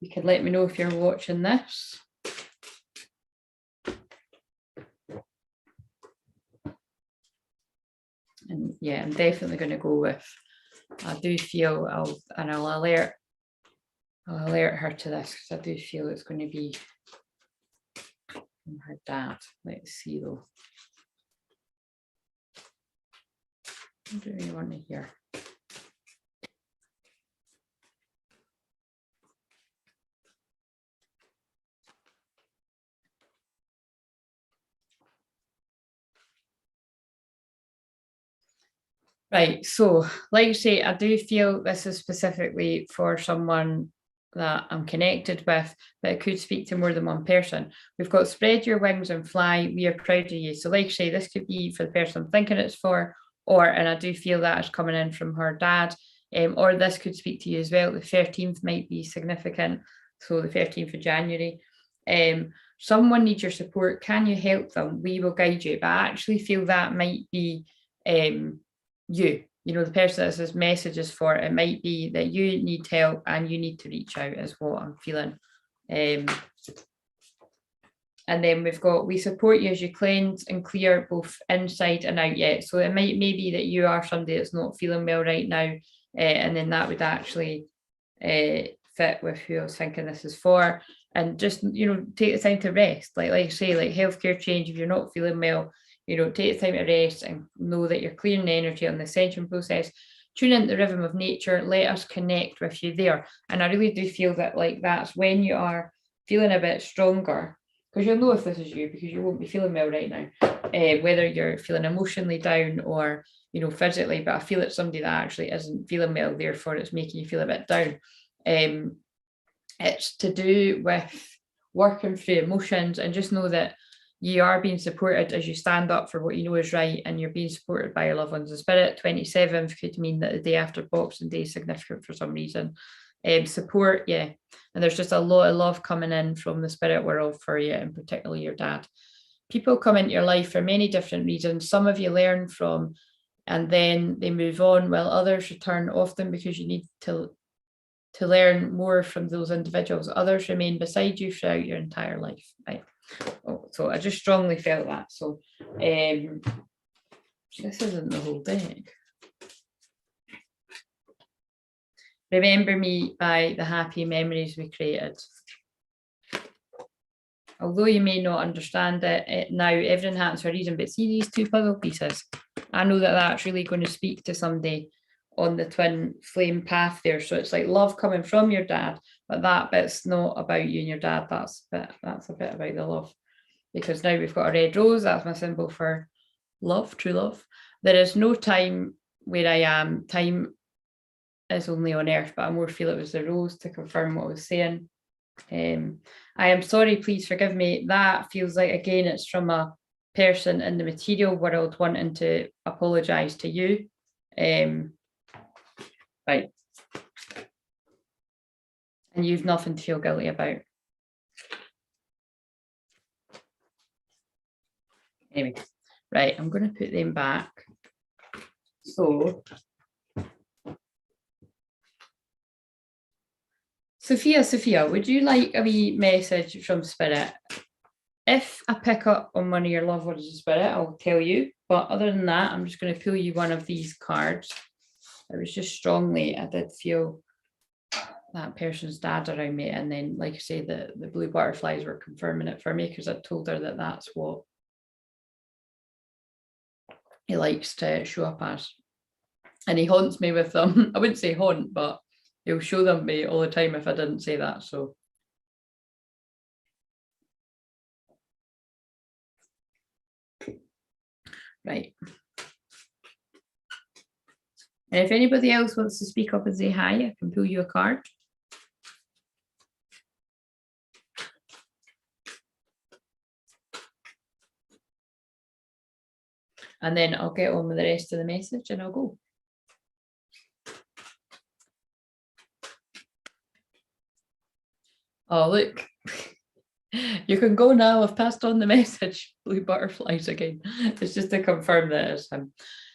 you can let me know if you're watching this. And yeah, I'm definitely going to go with, I do feel I'll alert her to this because I do feel it's going to be from her dad. Let's see though. What do you want to hear? Right, so like I say, I do feel this is specifically for someone that I'm connected with, but it could speak to more than one person. We've got spread your wings and fly, we are proud of you. So like I say, this could be for the person I'm thinking it's for, and I do feel that is coming in from her dad, or this could speak to you as well. The 13th might be significant, so the 13th of January. Someone needs your support, can you help them? We will guide you, but I actually feel that might be you know, the person that this message is for. It might be that you need help and you need to reach out is what I'm feeling. And then we've got, we support you as you cleanse and clear both inside and out yet. So it might maybe that you are somebody that's not feeling well right now, and then that would actually fit with who I was thinking this is for. And just, you know, take the time to rest. Like I say, like healthcare change, if you're not feeling well, you know, take the time to rest and know that you're clearing the energy on the ascension process. Tune into the rhythm of nature. Let us connect with you there. And I really do feel that like that's when you are feeling a bit stronger, because you'll know if this is you, because you won't be feeling well right now, whether you're feeling emotionally down or, you know, physically. But I feel it's somebody that actually isn't feeling well, therefore it's making you feel a bit down. It's to do with working through emotions, and just know that you are being supported as you stand up for what you know is right, and you're being supported by your loved ones in spirit. 27th could mean that the day after Boxing Day is significant for some reason. Support, yeah, and there's just a lot of love coming in from the spirit world for you, and particularly your dad. People come into your life for many different reasons. Some of you learn from and then they move on, while others return, often because you need to learn more from those individuals. Others remain beside you throughout your entire life. Right. Oh, so I just strongly felt that. So this isn't the whole deck. Remember me by the happy memories we created. Although you may not understand it now, everything happens for a reason. But see these two puzzle pieces? I know that that's really going to speak to somebody on the twin flame path there. So it's like love coming from your dad, but that bit's not about you and your dad. That's a bit about the love. Because now we've got a red rose. That's my symbol for love, true love. There is no time where I am. Time is only on earth, but I more feel it was the rose to confirm what I was saying. I am sorry, please forgive me. That feels like, again, it's from a person in the material world wanting to apologize to you. Right. And you've nothing to feel guilty about. Anyway, right, I'm going to put them back. So Sophia, would you like a wee message from Spirit? If I pick up on one of your loved ones in Spirit, I'll tell you. But other than that, I'm just going to pull you one of these cards. It was just strongly, I did feel that person's dad around me. And then, like I say, the blue butterflies were confirming it for me because I told her that that's what he likes to show up as. And he haunts me with them. I wouldn't say haunt, but he'll show them me all the time if I didn't say that. So right. And if anybody else wants to speak up and say hi, I can pull you a card. And then I'll get on with the rest of the message and I'll go. Oh, look. You can go now. I've passed on the message. Blue butterflies again. It's just to confirm that it's him.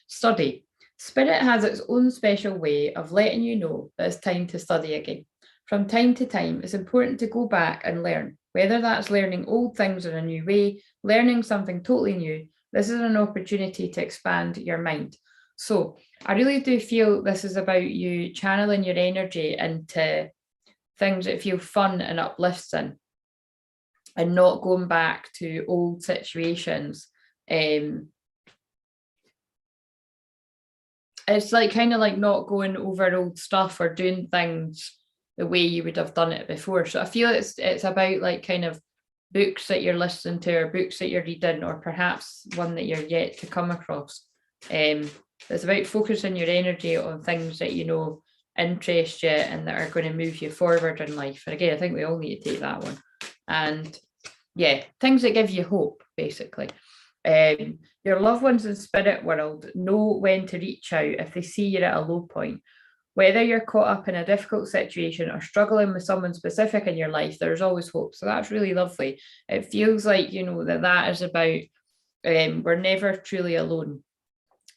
Study. Spirit has its own special way of letting you know that it's time to study again. From time to time, it's important to go back and learn, whether that's learning old things in a new way, learning something totally new. This is an opportunity to expand your mind. So I really do feel this is about you channeling your energy into things that feel fun and uplifting and not going back to old situations. It's like kind of like not going over old stuff or doing things the way you would have done it before. So I feel it's about like kind of books that you're listening to or books that you're reading or perhaps one that you're yet to come across. It's about focusing your energy on things that you know interest you and that are going to move you forward in life. And again, I think we all need to take that one. And yeah, things that give you hope, basically. Your loved ones in spirit world know when to reach out if they see you're at a low point. Whether you're caught up in a difficult situation or struggling with someone specific in your life, there's always hope. So that's really lovely. It feels like, you know, that is about we're never truly alone.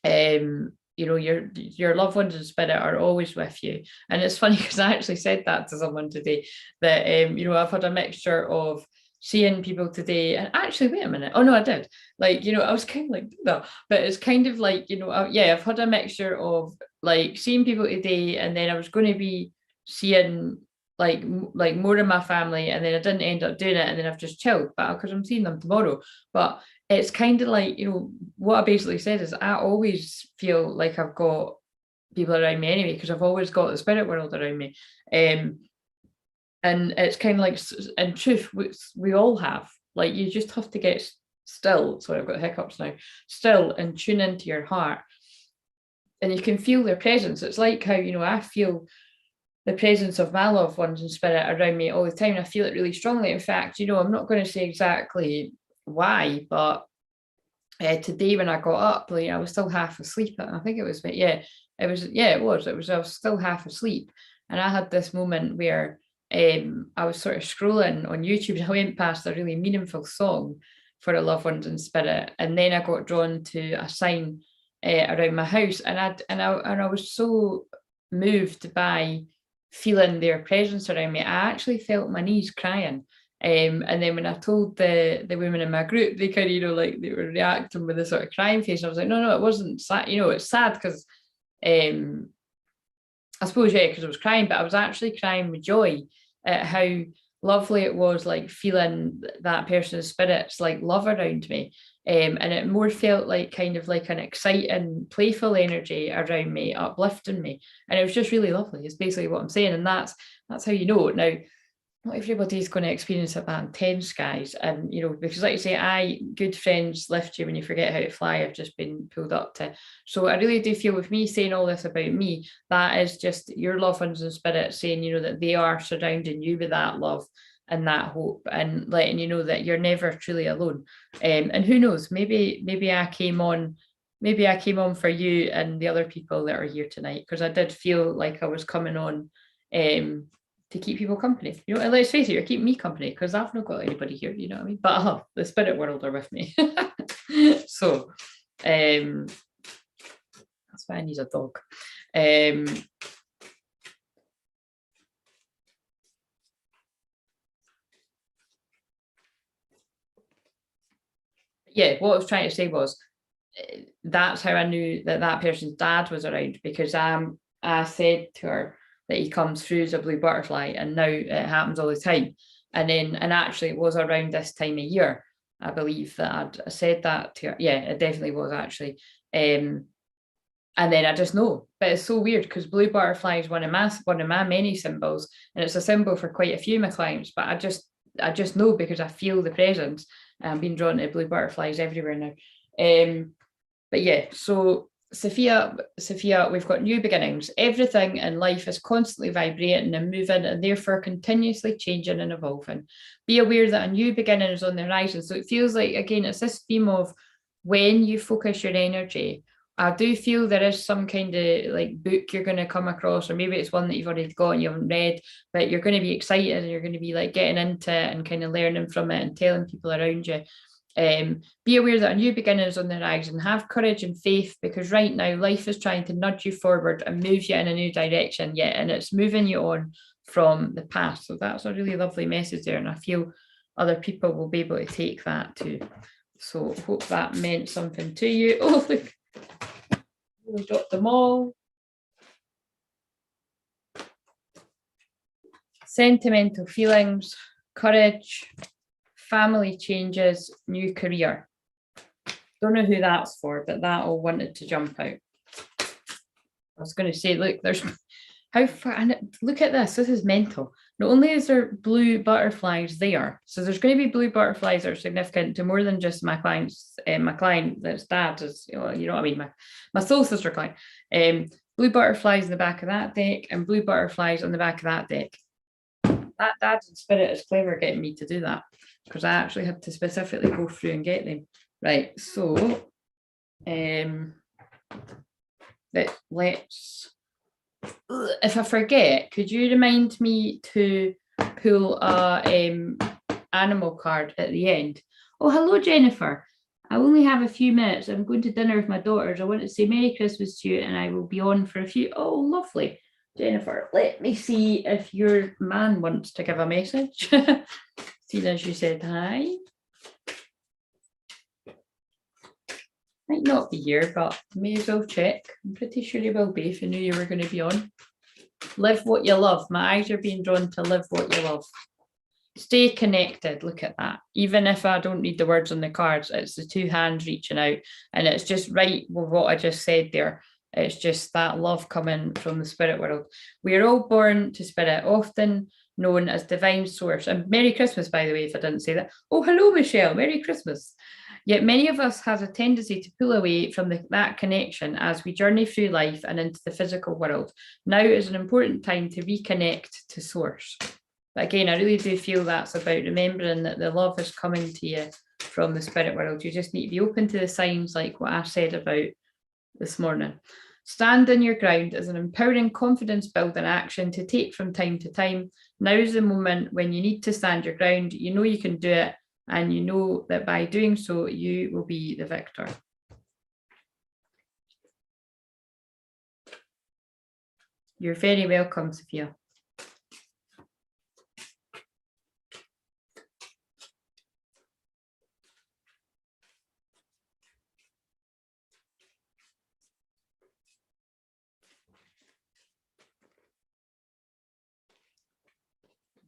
You know, your loved ones in spirit are always with you. And it's funny because I actually said that to someone today, that you know, I've had a mixture of seeing people today and actually wait a minute, oh no, I did, like, you know, I was kind of like no, but it's kind of like, you know, yeah, I've had a mixture of like seeing people today and then I was going to be seeing like more of my family and then I didn't end up doing it and then I've just chilled, but because I'm seeing them tomorrow. But it's kind of like, you know, what I basically said is I always feel like I've got people around me anyway, because I've always got the spirit world around me. And it's kind of like, in truth, we all have, like, you just have to get still. Sorry, I've got hiccups now. Still and tune into your heart. And you can feel their presence. It's like how, you know, I feel the presence of my loved ones in spirit around me all the time. And I feel it really strongly. In fact, you know, I'm not going to say exactly why, but today when I got up, like, I was still half asleep. I think it was, but yeah, it was, I was still half asleep. And I had this moment where I was sort of scrolling on YouTube and I went past a really meaningful song for a loved ones in spirit. And then I got drawn to a sign around my house. And I was so moved by feeling their presence around me. I actually felt my knees crying. And then when I told the women in my group, they kind of, you know, like they were reacting with a sort of crying face. I was like, no, it wasn't sad. You know, it's sad because I suppose, yeah, because I was crying, but I was actually crying with joy at how lovely it was, like feeling that person's spirits, like love around me. And it more felt like kind of like an exciting, playful energy around me, uplifting me. And it was just really lovely. It's basically what I'm saying. And that's how you know. Now, not everybody's going to experience it that intense, guys. And, you know, because like you say, good friends lift you when you forget how to fly. I've just been pulled up to. So I really do feel with me saying all this about me, that is just your loved ones in spirit saying, you know, that they are surrounding you with that love and that hope and letting you know that you're never truly alone. And who knows, maybe I came on for you and the other people that are here tonight, because I did feel like I was coming on to keep people company, you know, and let's face it, you're keeping me company because I've not got anybody here, you know what I mean? But the spirit world are with me. So that's why I need a dog. Yeah, what I was trying to say was that's how I knew that that person's dad was around, because I said to her that he comes through as a blue butterfly, and now it happens all the time. And actually, it was around this time of year, I believe, that I said that to her. Yeah, it definitely was actually. And then I just know, but it's so weird because blue butterfly is one of my many symbols, and it's a symbol for quite a few of my clients. But I just know because I feel the presence. I'm being drawn to blue butterflies everywhere now. But yeah, so Sophia, we've got new beginnings. Everything in life is constantly vibrating and moving, and therefore continuously changing and evolving. Be aware that a new beginning is on the horizon. So it feels like, again, it's this theme of when you focus your energy. I do feel there is some kind of like book you're going to come across, or maybe it's one that you've already got and you haven't read, but you're going to be excited and you're going to be like getting into it and kind of learning from it and telling people around you. Be aware that a new beginning is on the horizon. Have courage and faith, because right now life is trying to nudge you forward and move you in a new direction. Yeah, and it's moving you on from the past. So that's a really lovely message there, and I feel other people will be able to take that too. So hope that meant something to you. Oh, look, we got them all. Sentimental feelings, courage, family changes, new career. Don't know who that's for, but that all wanted to jump out. I was going to say, look, there's how far, and look at this. This is mental. Not only is there blue butterflies there, so there's going to be blue butterflies that are significant to more than just my clients. My client that's dad is, you know what I mean, my soul sister client. Blue butterflies in the back of that deck, and blue butterflies on the back of that deck. That dad in spirit is clever getting me to do that, because I actually had to specifically go through and get them. Right, so let's, if I forget, could you remind me to pull a animal card at the end? Oh, hello, Jennifer. I only have a few minutes. I'm going to dinner with my daughters. I want to say Merry Christmas to you, and I will be on for a few. Oh, lovely. Jennifer, let me see if your man wants to give a message. Seeing as you said hi. Might not be here, but may as well check. I'm pretty sure he will be if you knew you were going to be on. Live what you love. My eyes are being drawn to live what you love. Stay connected. Look at that. Even if I don't read the words on the cards, it's the two hands reaching out, and it's just right with what I just said there. It's just that love coming from the spirit world. We are all born to spirit, often known as divine source. And Merry Christmas, by the way, if I didn't say that. Oh, hello, Michelle. Merry Christmas. Yet many of us have a tendency to pull away from that connection as we journey through life and into the physical world. Now is an important time to reconnect to source. But again, I really do feel that's about remembering that the love is coming to you from the spirit world. You just need to be open to the signs, like what I said about this morning. Stand in your ground is an empowering, confidence building action to take from time to time. Now is the moment when you need to stand your ground. You know you can do it, and you know that by doing so, you will be the victor. You're very welcome, Sophia.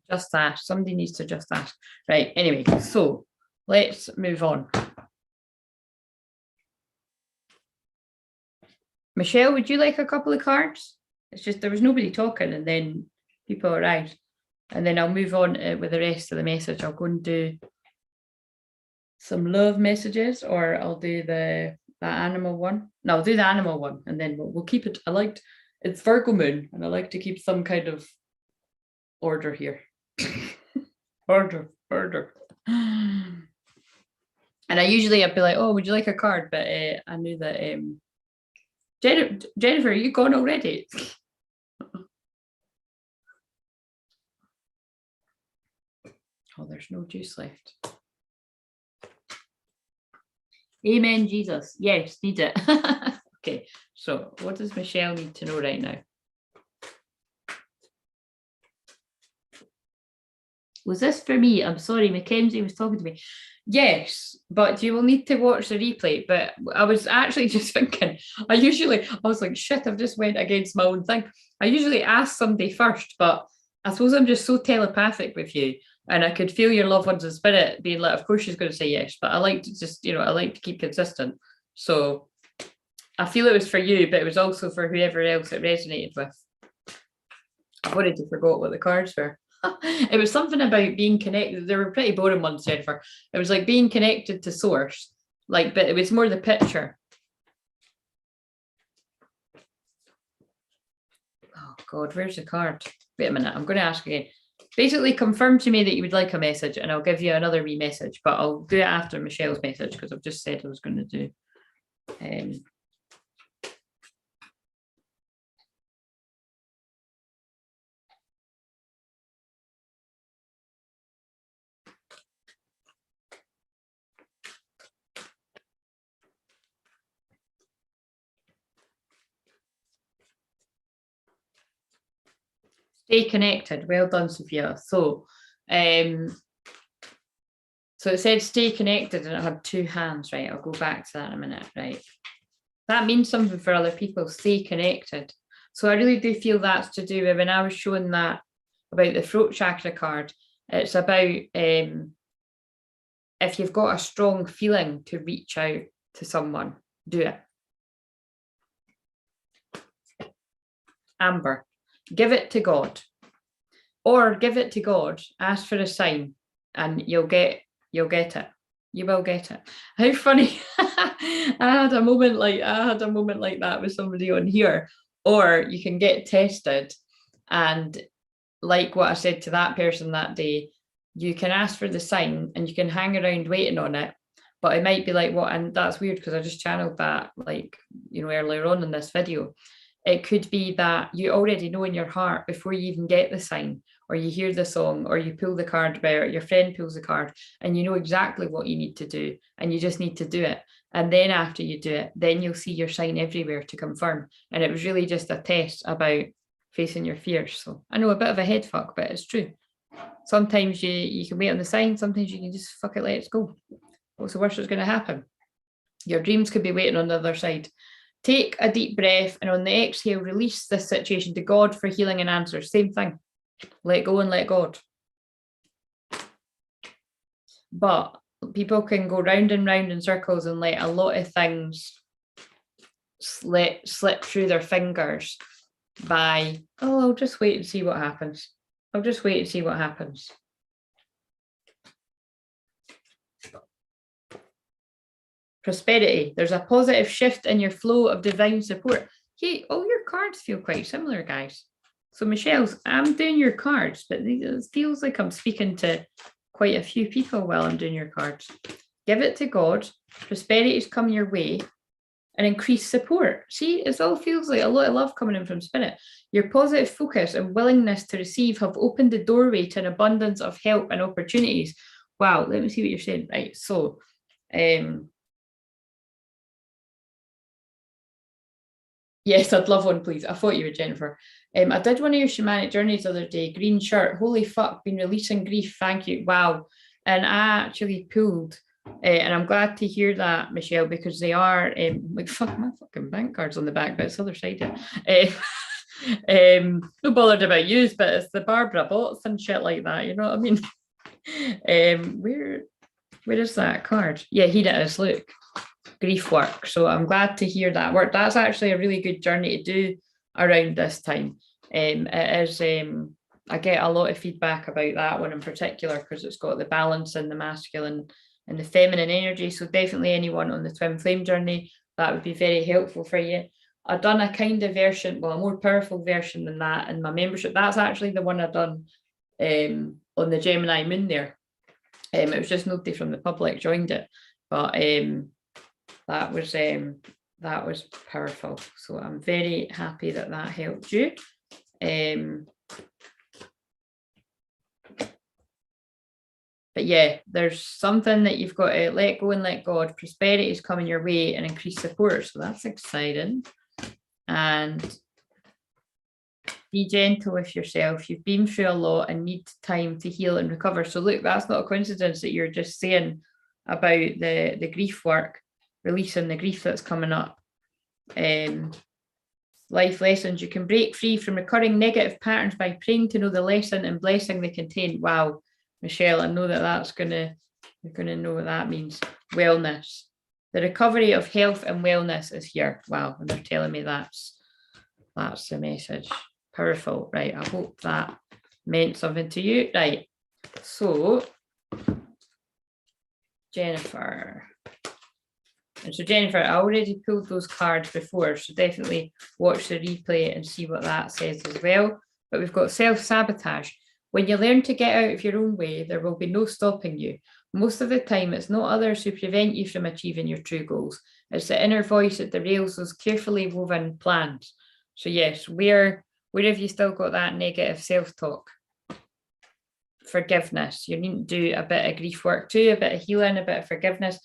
Just ask. Somebody needs to just ask. Right, anyway, so let's move on. Michelle, would you like a couple of cards? It's just there was nobody talking, and then people arrived. And then I'll move on with the rest of the message. I'll go and do some love messages, or I'll do that animal one. No, I'll do the animal one, and then we'll keep it. It's Virgo moon, and I like to keep some kind of order here. order. And I'd be like, oh, would you like a card? But I knew that Jennifer, are you gone already? Oh, there's no juice left. Amen, Jesus. Yes, need it. Okay, so what does Michelle need to know right now? Was this for me? I'm sorry, Mackenzie was talking to me. Yes, but you will need to watch the replay. But I was actually just thinking, I was like, shit, I've just went against my own thing. I usually ask somebody first, but I suppose I'm just so telepathic with you. And I could feel your loved ones in spirit being like, of course she's going to say yes. But I like to just, I like to keep consistent. So I feel it was for you, but it was also for whoever else it resonated with. I've already forgot what the cards were. It was something about being connected. They were pretty boring ones, Jennifer. It was like being connected to source, but it was more the picture. Oh God, where's the card? Wait a minute, I'm going to ask again. Basically, confirm to me that you would like a message, and I'll give you another wee message, but I'll do it after Michelle's message because I've just said I was going to do. Stay connected. Well done, Sophia. So it said stay connected and it had two hands, right? I'll go back to that in a minute, right? That means something for other people. Stay connected. So I really do feel that's to do with when I was showing that about the throat chakra card. It's about if you've got a strong feeling to reach out to someone, do it. Amber, give it to God. Or give it to God, ask for a sign, and you'll get it. You will get it. How funny. I had a moment like that with somebody on here. Or you can get tested, and like what I said to that person that day, you can ask for the sign and you can hang around waiting on it. But it might be like what, and that's weird because I just channeled that earlier on in this video. It could be that you already know in your heart before you even get the sign, or you hear the song, or you pull the card about it, your friend pulls the card, and you know exactly what you need to do, and you just need to do it. And then after you do it, then you'll see your sign everywhere to confirm. And it was really just a test about facing your fears. So I know a bit of a head fuck, but it's true. Sometimes you can wait on the sign, sometimes you can just fuck it, let it go. What's the worst that's going to happen? Your dreams could be waiting on the other side. Take a deep breath, and on the exhale, release this situation to God for healing and answers. Same thing. Let go and let God. But people can go round and round in circles and let a lot of things slip through their fingers by, I'll just wait and see what happens. I'll just wait and see what happens. Prosperity. There's a positive shift in your flow of divine support. Hey, all your cards feel quite similar, guys. So Michelle's, I'm doing your cards, but it feels like I'm speaking to quite a few people while I'm doing your cards. Give it to God. Prosperity is coming your way, and increase support. See, it all feels like a lot of love coming in from spirit. Your positive focus and willingness to receive have opened the doorway to an abundance of help and opportunities. Wow, let me see what you're saying. Right, so yes, I'd love one, please. I thought you were Jennifer. I did one of your shamanic journeys the other day. Green shirt. Holy fuck, been releasing grief. Thank you. Wow. And I actually pulled, and I'm glad to hear that, Michelle, because they are like fuck my fucking bank cards on the back, but it's the other side. No bothered about yous, but it's the Barbara bots and shit like that. You know what I mean? Where is that card? Yeah, here it is. Look. Grief work. So I'm glad to hear that work. That's actually a really good journey to do around this time. It is, I get a lot of feedback about that one in particular because it's got the balance in the masculine and the feminine energy. So definitely anyone on the twin flame journey, that would be very helpful for you. I've done a kind of version, well, a more powerful version than that in my membership. That's actually the one I've done on the Gemini moon there. It was just nobody from the public joined it, but that was powerful. So I'm very happy that helped you. But yeah, there's something that you've got to let go and let God. Prosperity is coming your way and increased support. So that's exciting. And be gentle with yourself. You've been through a lot and need time to heal and recover. So look, that's not a coincidence that you're just saying about the grief work, releasing the grief that's coming up. Life lessons. You can break free from recurring negative patterns by praying to know the lesson and blessing they contain. Wow, Michelle, I know you're gonna know what that means. Wellness. The recovery of health and wellness is here. Wow, and they're telling me that's the message. Powerful. Right, I hope that meant something to you. Right, so Jennifer. And so Jennifer, I already pulled those cards before, so definitely watch the replay and see what that says as well. But we've got self-sabotage. When you learn to get out of your own way, there will be no stopping you. Most of the time, it's not others who prevent you from achieving your true goals. It's the inner voice that derails those carefully woven plans. So yes, where have you still got that negative self-talk? Forgiveness. You need to do a bit of grief work too, a bit of healing, a bit of forgiveness.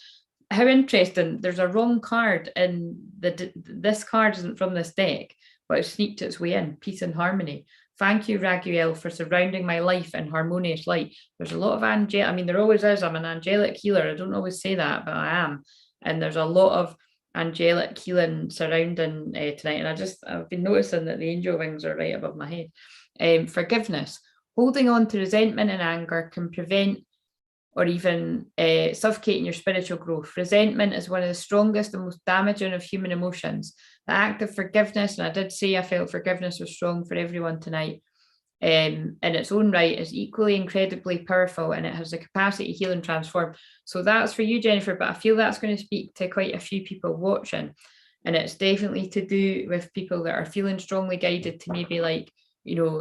How interesting. There's a wrong card in this card isn't from this deck, but it sneaked its way in. Peace and harmony. Thank you, Raguel, for surrounding my life in harmonious light. There's a lot of angelic, I mean, there always is. I'm an angelic healer. I don't always say that, but I am. And there's a lot of angelic healing surrounding tonight. And I've been noticing that the angel wings are right above my head. Forgiveness. Holding on to resentment and anger can prevent or even suffocating your spiritual growth. Resentment is one of the strongest and most damaging of human emotions. The act of forgiveness, and I did say I felt forgiveness was strong for everyone tonight, in its own right, is equally incredibly powerful, and it has the capacity to heal and transform. So that's for you, Jennifer, but I feel that's going to speak to quite a few people watching. And it's definitely to do with people that are feeling strongly guided to maybe like,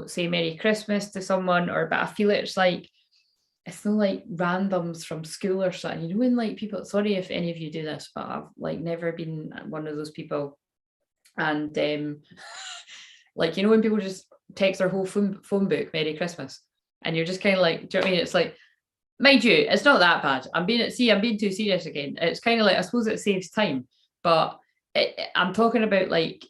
say Merry Christmas to someone, but I feel it's not like randoms from school or something, when like people, sorry if any of you do this, but I've like never been one of those people. And like, when people just text their whole phone book, Merry Christmas. And you're just kind of like, do you know what I mean? It's like, mind you, it's not that bad. I'm being too serious again. It's kind of like, I suppose it saves time, but I'm talking about like,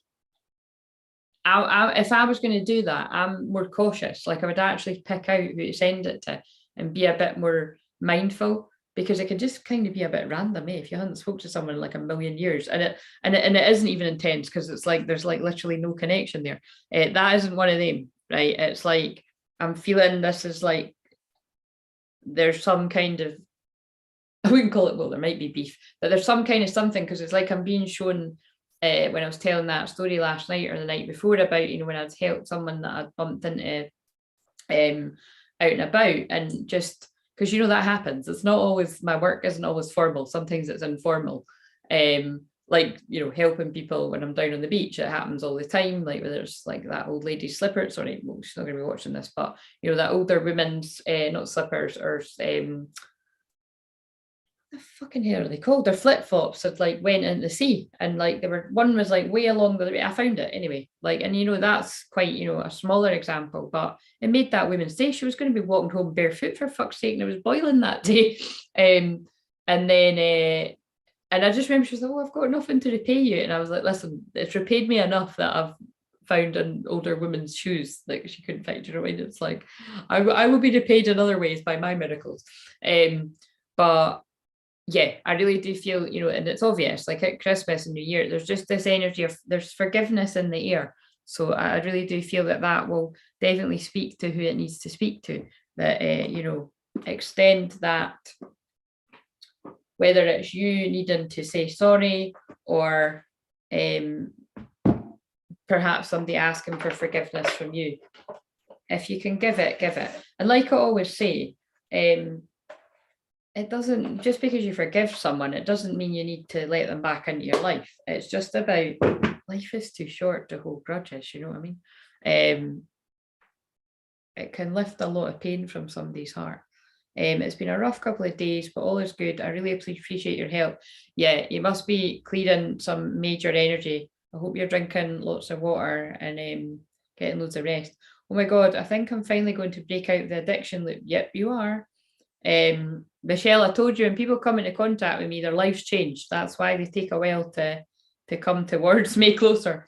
if I was going to do that, I'm more cautious. Like I would actually pick out who to send it to and be a bit more mindful, because it could just kind of be a bit random, if you hadn't spoke to someone in like a million years, and it isn't even intense, because it's like there's like literally no connection there. That isn't one of them, right? It's like I'm feeling this is like there's some kind of, I wouldn't call it, well, there might be beef, but there's some kind of something, because it's like I'm being shown when I was telling that story last night or the night before about when I'd helped someone that I'd bumped into out and about, and just because that happens. It's not always, my work isn't always formal, sometimes it's informal, like helping people when I'm down on the beach. It happens all the time, like whether it's like that old lady's slippers, sorry, well, she's not going to be watching this, but that older woman's not slippers, or the fucking hell are they called? Their flip-flops had like went in the sea, and like one was like way along the way. I found it anyway, like, and that's quite a smaller example, but it made that woman's day. She was going to be walking home barefoot, for fuck's sake, and it was boiling that day. And then and I just remember she was like, "Oh, I've got nothing to repay you," and I was like, "Listen, it's repaid me enough that I've found an older woman's shoes like she couldn't find." What I mean? It's like I will be repaid in other ways by my miracles. But yeah, I really do feel, and it's obvious, like at Christmas and New Year, there's just this energy of, there's forgiveness in the air. So I really do feel that will definitely speak to who it needs to speak to, that, extend that, whether it's you needing to say sorry, or perhaps somebody asking for forgiveness from you. If you can give it, give it. And like I always say, it doesn't, just because you forgive someone, it doesn't mean you need to let them back into your life. It's just about, life is too short to hold grudges, you know what I mean? It can lift a lot of pain from somebody's heart. It's been a rough couple of days, but all is good. I really appreciate your help. Yeah, you must be clearing some major energy. I hope you're drinking lots of water and getting loads of rest. Oh my God, I think I'm finally going to break out the addiction loop. Yep, you are. Michelle, I told you, when people come into contact with me, their lives change. That's why they take a while to come towards me closer.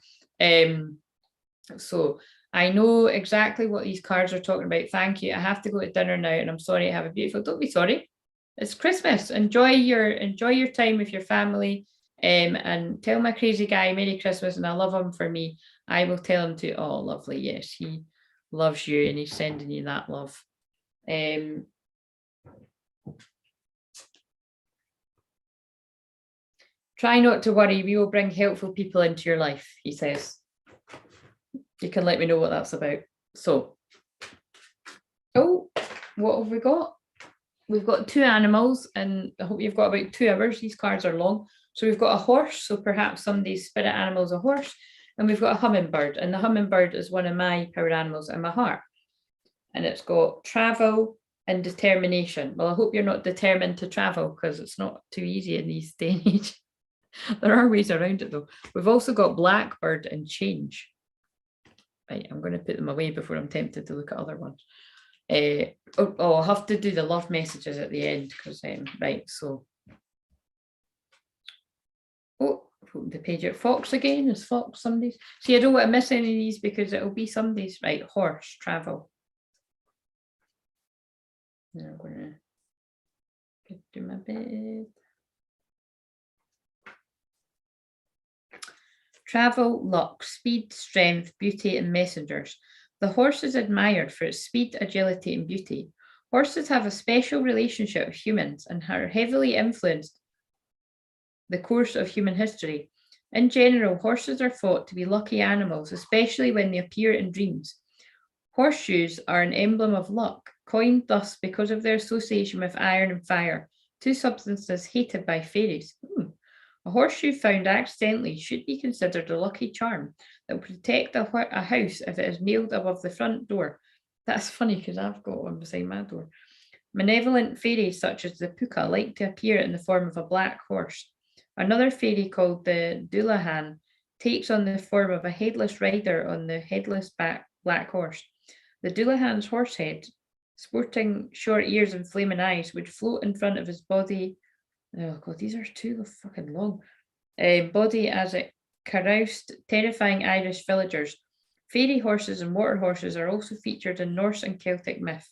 So I know exactly what these cards are talking about. Thank you. I have to go to dinner now, and I'm sorry. Have a beautiful. Don't be sorry. It's Christmas. Enjoy your time with your family. And tell my crazy guy Merry Christmas, and I love him for me. I will tell him to. Oh, lovely. Yes, he loves you, and he's sending you that love. Try not to worry. We will bring helpful people into your life, he says. You can let me know what that's about. So, oh, what have we got? We've got two animals, and I hope you've got about 2 hours. These cards are long. So we've got a horse, so perhaps somebody's spirit animal is a horse, and we've got a hummingbird, and the hummingbird is one of my power animals in my heart. And it's got travel and determination. Well, I hope you're not determined to travel, because it's not too easy in these day and age. There are ways around it though. We've also got blackbird and change. Right, I'm going to put them away before I'm tempted to look at other ones. I'll have to do the love messages at the end, because right, so the page at Fox again. Is Fox somebody's? See, I don't want to miss any of these because it'll be somebody's. Right, horse, travel. Now I'm going to do my bed. Travel, luck, speed, strength, beauty, and messengers. The horse is admired for its speed, agility, and beauty. Horses have a special relationship with humans and are heavily influenced the course of human history. In general, horses are thought to be lucky animals, especially when they appear in dreams. Horseshoes are an emblem of luck, coined thus because of their association with iron and fire, two substances hated by fairies. A horseshoe found accidentally should be considered a lucky charm that will protect a house if it is nailed above the front door. That's funny because I've got one beside my door. Malevolent fairies such as the Puka like to appear in the form of a black horse. Another fairy called the Dullahan takes on the form of a headless rider on the headless black horse. The Dullahan's horse head, sporting short ears and flaming eyes, would float in front of his body. Oh God, these are too fucking long. Body as it caroused terrifying Irish villagers. Fairy horses and water horses are also featured in Norse and Celtic myth.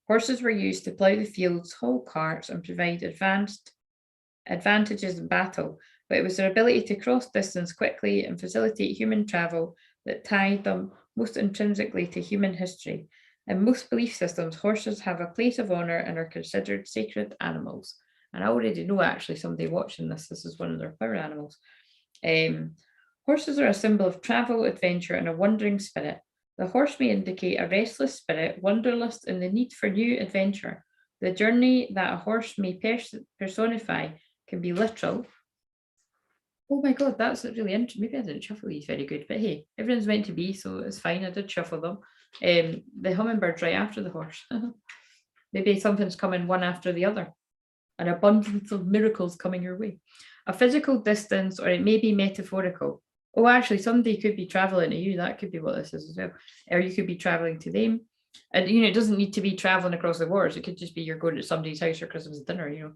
Horses were used to plough the fields, haul carts, and provide advantages in battle, but it was their ability to cross distance quickly and facilitate human travel that tied them most intrinsically to human history. In most belief systems, horses have a place of honour and are considered sacred animals. And I already know actually somebody watching this is one of their power animals. Horses are a symbol of travel, adventure, and a wandering spirit. The horse may indicate a restless spirit, wanderlust, and the need for new adventure. The journey that a horse may personify can be literal. Oh my God, that's really interesting. Maybe I didn't shuffle these very good, but hey, everyone's meant to be, so it's fine. I did shuffle them. The hummingbird's right after the horse. Maybe something's coming one after the other. An abundance of miracles coming your way. A physical distance, or it may be metaphorical. Oh, actually, somebody could be traveling to you. That could be what this is as well. Or you could be traveling to them. And, it doesn't need to be traveling across the waters. It could just be you're going to somebody's house for Christmas dinner,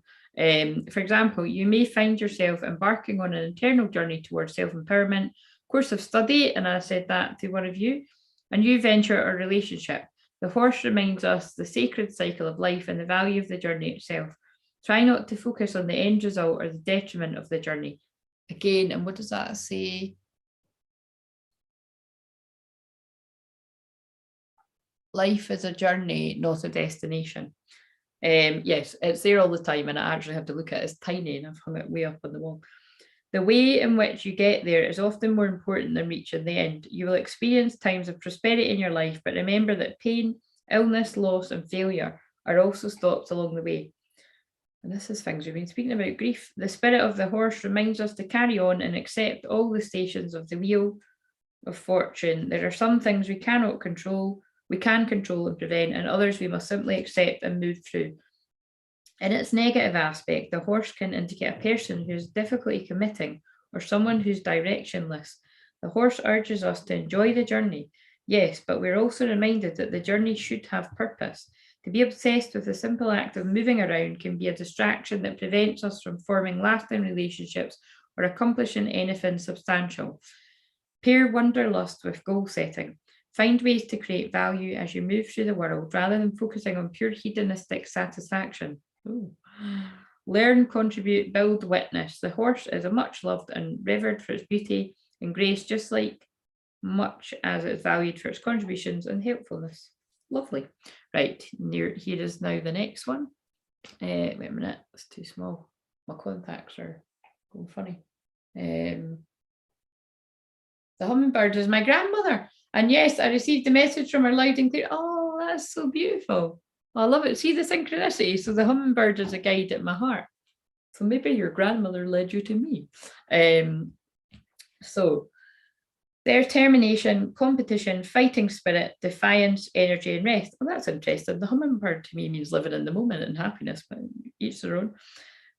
For example, you may find yourself embarking on an internal journey towards self-empowerment, course of study, and I said that to one of you, a new venture or relationship. The horse reminds us the sacred cycle of life and the value of the journey itself. Try not to focus on the end result or the detriment of the journey. Again, and what does that say? Life is a journey, not a destination. Yes, it's there all the time, and I actually have to look at it. It's tiny, and I've hung it way up on the wall. The way in which you get there is often more important than reaching the end. You will experience times of prosperity in your life, but remember that pain, illness, loss, and failure are also stops along the way. And this is things we've been speaking about, grief. The spirit of the horse reminds us to carry on and accept all the stations of the wheel of fortune. There are some things we cannot control, we can control and prevent, and others we must simply accept and move through. In its negative aspect, the horse can indicate a person who is difficulty committing or someone who's directionless. The horse urges us to enjoy the journey, yes, but we're also reminded that the journey should have purpose. To be obsessed with the simple act of moving around can be a distraction that prevents us from forming lasting relationships or accomplishing anything substantial. Pair wanderlust with goal setting. Find ways to create value as you move through the world rather than focusing on pure hedonistic satisfaction. Ooh. Learn, contribute, build, witness. The horse is a much loved and revered for its beauty and grace, just like much as it's valued for its contributions and helpfulness. Lovely. Right, here is now the next one. Wait a minute, it's too small. My contacts are going funny. The hummingbird is my grandmother. And yes, I received a message from her loud and clear. Oh, that's so beautiful. I love it. See the synchronicity. So the hummingbird is a guide at my heart. So maybe your grandmother led you to me. So determination, competition, fighting spirit, defiance, energy, and rest. Well, that's interesting. The hummingbird to me means living in the moment and happiness, but each their own.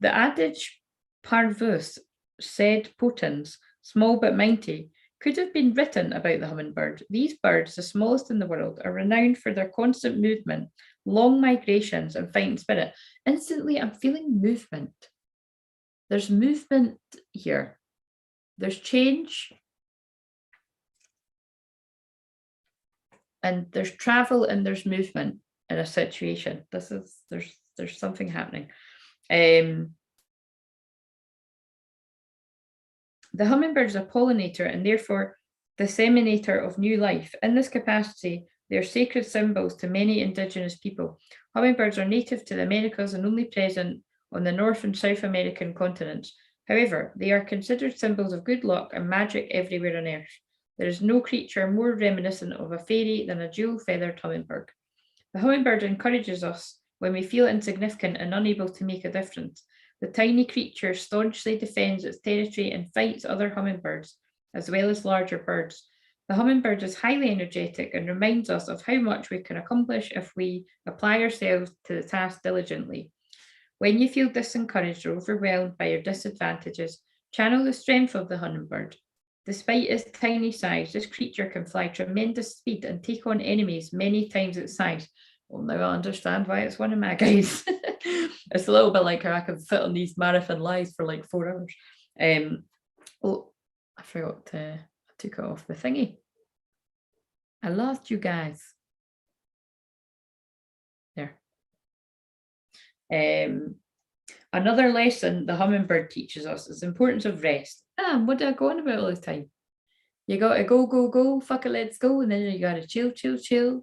The adage parvus, sed potens, small but mighty, could have been written about the hummingbird. These birds, the smallest in the world, are renowned for their constant movement, long migrations, and fighting spirit. Instantly, I'm feeling movement. There's movement here. There's change. And there's travel and there's movement in a situation. There's something happening. The hummingbird is a pollinator and therefore disseminator of new life. In this capacity, they are sacred symbols to many indigenous people. Hummingbirds are native to the Americas and only present on the North and South American continents. However, they are considered symbols of good luck and magic everywhere on Earth. There is no creature more reminiscent of a fairy than a jewel-feathered hummingbird. The hummingbird encourages us when we feel insignificant and unable to make a difference. The tiny creature staunchly defends its territory and fights other hummingbirds, as well as larger birds. The hummingbird is highly energetic and reminds us of how much we can accomplish if we apply ourselves to the task diligently. When you feel disencouraged or overwhelmed by your disadvantages, channel the strength of the hummingbird. Despite its tiny size, this creature can fly tremendous speed and take on enemies many times its size. Well, now I understand why it's one of my guys. It's a little bit like how I can fit on these marathon lives for like 4 hours. Oh, I forgot to, I took it off the thingy. I lost you guys. There. Another lesson the hummingbird teaches us is the importance of rest. What do I go on about all the time? You got to go, fuck it, let's go. And then you got to chill,